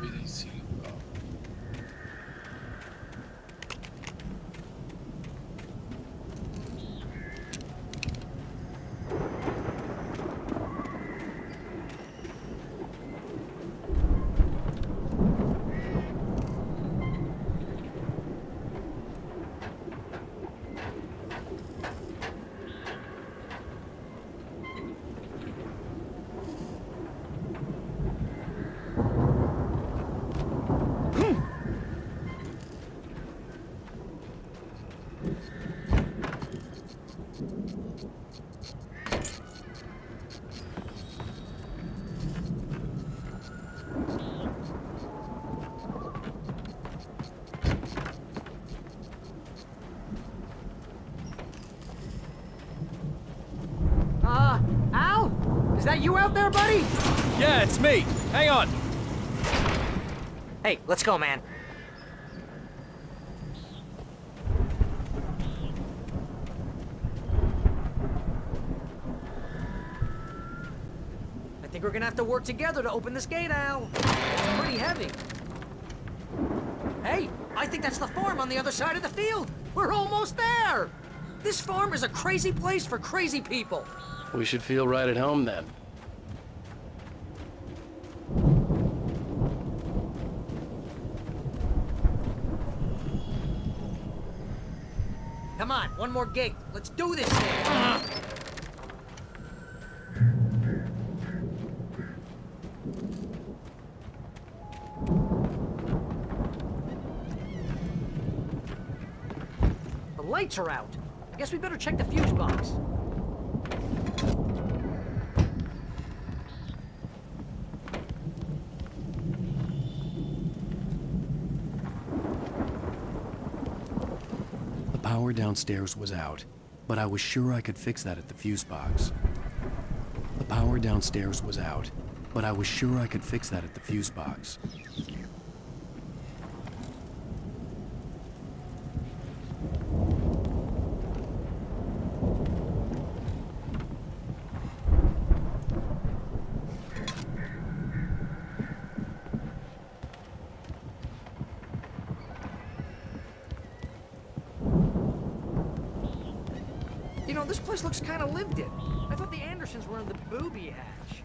Vencido. Al? Is that you out there, buddy? Yeah, it's me. Hang on. Hey, let's go, man. I think we're gonna have to work together to open this gate, Al. It's pretty heavy. Hey, I think that's the farm on the other side of the field. We're almost there. This farm is a crazy place for crazy people. We should feel right at home then. Come on, one more gate. Let's do this thing. The lights are out. I guess we better check the fuse box. The power downstairs was out, but I was sure I could fix that at the fuse box. The power downstairs was out, but I was sure I could fix that at the fuse box. You know, this place looks kind of lived in. I thought the Andersons were in the booby hatch.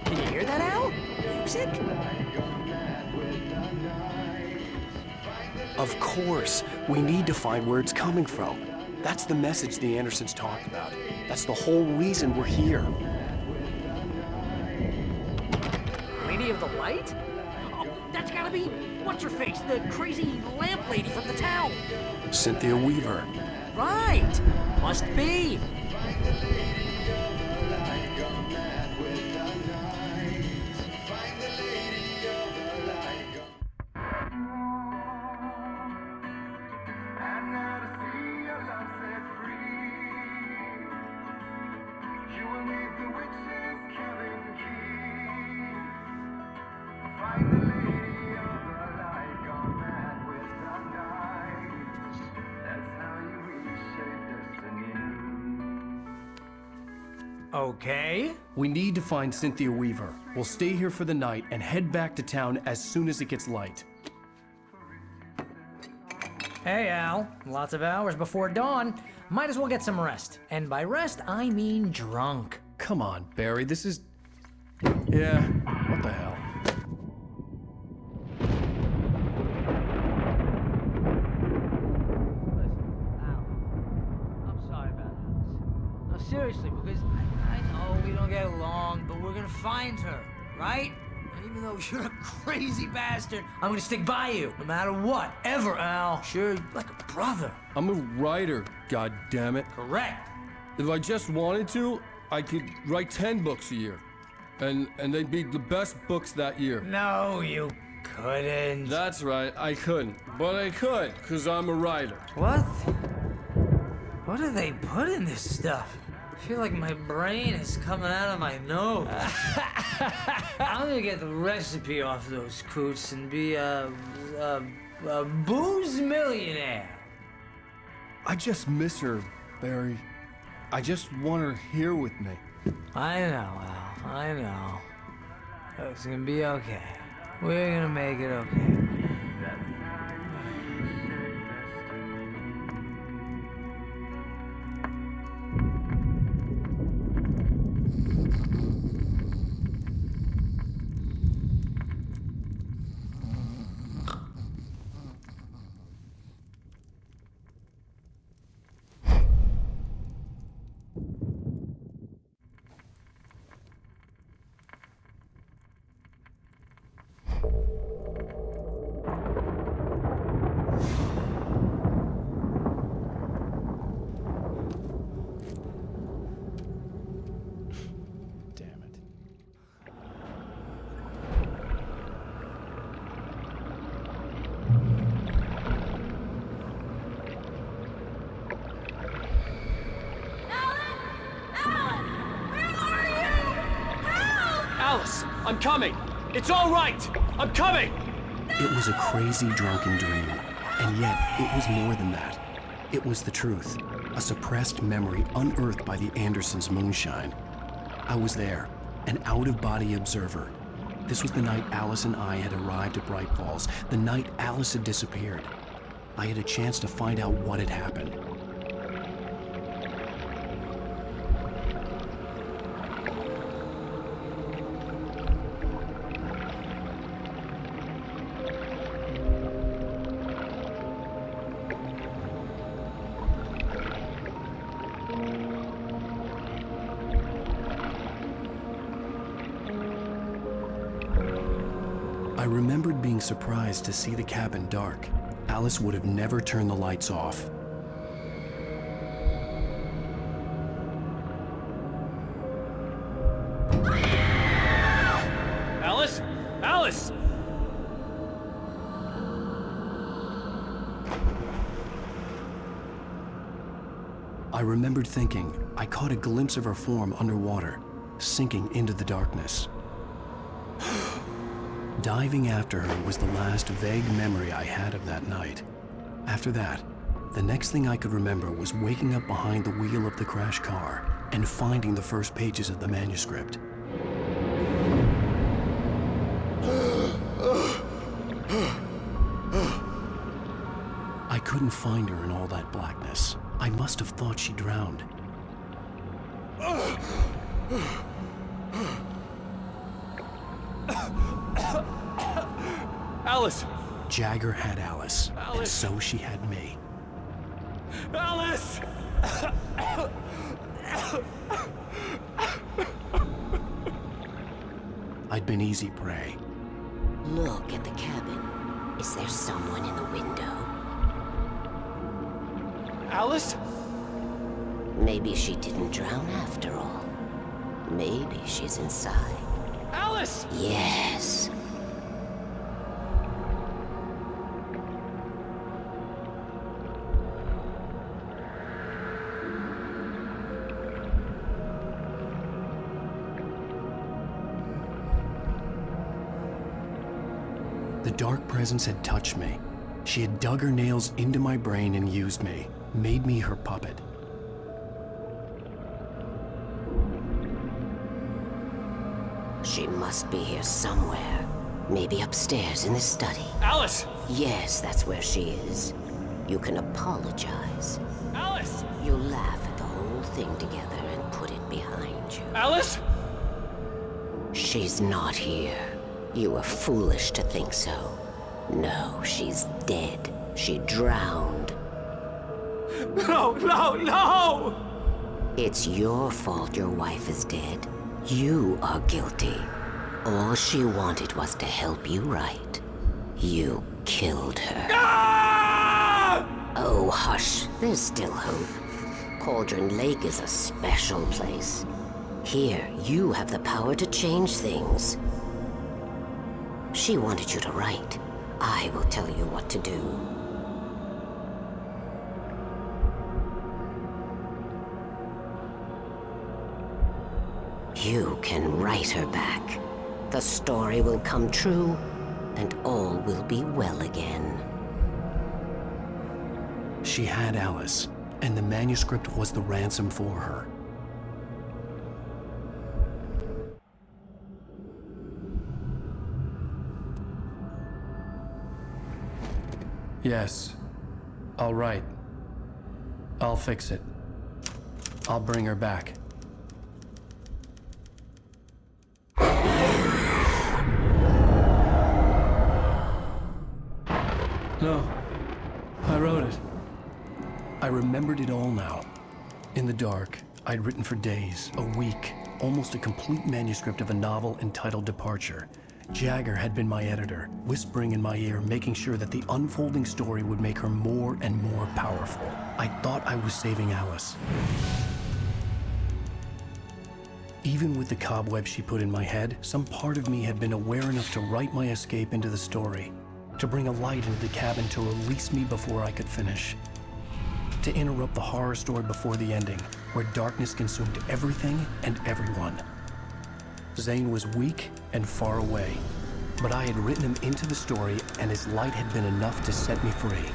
Can you hear that, Al? Music? Of course, we need to find where it's coming from. That's the message the Andersons talked about. That's the whole reason we're here. Lady of the Light? Oh, that's gotta be, what's-her-face, the crazy lamp lady from the town. Cynthia Weaver. Right! Must be. Okay. We need to find Cynthia Weaver. We'll stay here for the night and head back to town as soon as it gets light. Hey, Al. Lots of hours before dawn. Might as well get some rest. And by rest, I mean drunk. Come on, Barry, this is... Yeah, what the hell? I'm sorry about this. No, seriously, because I know we don't get along, but we're gonna find her, right? And even though you're a crazy bastard, I'm gonna stick by you, no matter what, ever, Al. Sure, you're like a brother. I'm a writer, goddammit. Correct. If I just wanted to, I could write 10 books a year. And they'd be the best books that year. No, you couldn't. That's right, I couldn't. But I could, because I'm a writer. What? What do they put in this stuff? I feel like my brain is coming out of my nose. I'm gonna get the recipe off those coots and be a booze millionaire. I just miss her, Barry. I just want her here with me. I know, Al. I know. It's gonna be okay. We're gonna make it okay. Alice, I'm coming! It's all right! I'm coming! It was a crazy, drunken dream, and yet it was more than that. It was the truth, a suppressed memory unearthed by the Andersons' moonshine. I was there, an out-of-body observer. This was the night Alice and I had arrived at Bright Falls, the night Alice had disappeared. I had a chance to find out what had happened. I remembered being surprised to see the cabin dark. Alice would have never turned the lights off. Alice? Alice! I remembered thinking I caught a glimpse of her form underwater, sinking into the darkness. Diving after her was the last vague memory I had of that night. After that, the next thing I could remember was waking up behind the wheel of the crashed car and finding the first pages of the manuscript. I couldn't find her in all that blackness. I must have thought she drowned. Alice! Jagger had Alice, and so she had me. Alice! I'd been easy prey. Look at the cabin. Is there someone in the window? Alice? Maybe she didn't drown after all. Maybe she's inside. Alice! Yes. The dark presence had touched me. She had dug her nails into my brain and used me, made me her puppet. She must be here somewhere. Maybe upstairs in the study. Alice! Yes, that's where she is. You can apologize. Alice! You'll laugh at the whole thing together and put it behind you. Alice! She's not here. You were foolish to think so. No, she's dead. She drowned. No, no, no! It's your fault your wife is dead. You are guilty. All she wanted was to help you right. You killed her. Ah! Oh, hush. There's still hope. Cauldron Lake is a special place. Here, you have the power to change things. She wanted you to write. I will tell you what to do. You can write her back. The story will come true, and all will be well again. She had Alice, and the manuscript was the ransom for her. Yes. All right. I'll fix it. I'll bring her back. No. I wrote it. I remembered it all now. In the dark, I'd written for days, a week, almost a complete manuscript of a novel entitled Departure. Jagger had been my editor, whispering in my ear, making sure that the unfolding story would make her more and more powerful. I thought I was saving Alice. Even with the cobweb she put in my head, some part of me had been aware enough to write my escape into the story, to bring a light into the cabin to release me before I could finish, to interrupt the horror story before the ending, where darkness consumed everything and everyone. Zane was weak and far away, but I had written him into the story, and his light had been enough to set me free.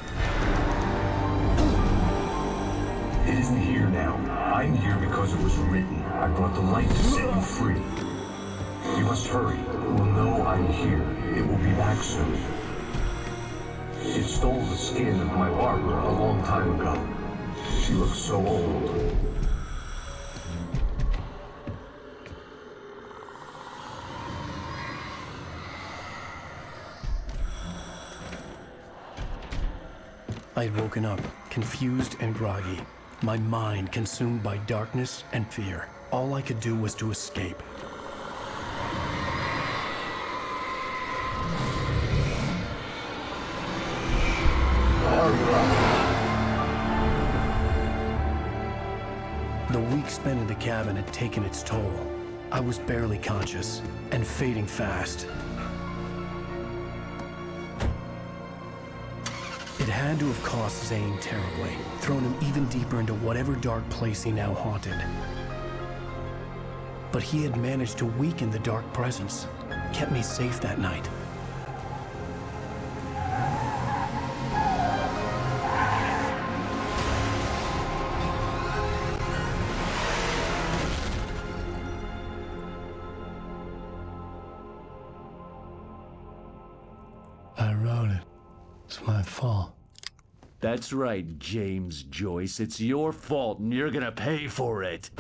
It isn't here now. I'm here because it was written. I brought the light to set you free. You must hurry. It will know I'm here. It will be back soon. It stole the skin of my Barbara a long time ago. She looks so old. I had woken up, confused and groggy, my mind consumed by darkness and fear. All I could do was to escape. The week spent in the cabin had taken its toll. I was barely conscious, and fading fast. It had to have cost Zane terribly, thrown him even deeper into whatever dark place he now haunted. But he had managed to weaken the dark presence, kept me safe that night. I wrote it. It's my fault. That's right, James Joyce. It's your fault, and you're gonna pay for it.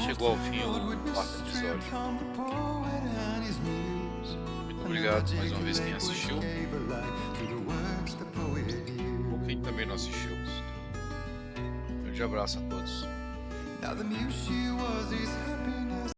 Chegou ao fim o quarto episódio. Muito obrigado mais uma vez quem assistiu. Ou quem também não assistiu. Um grande abraço a todos.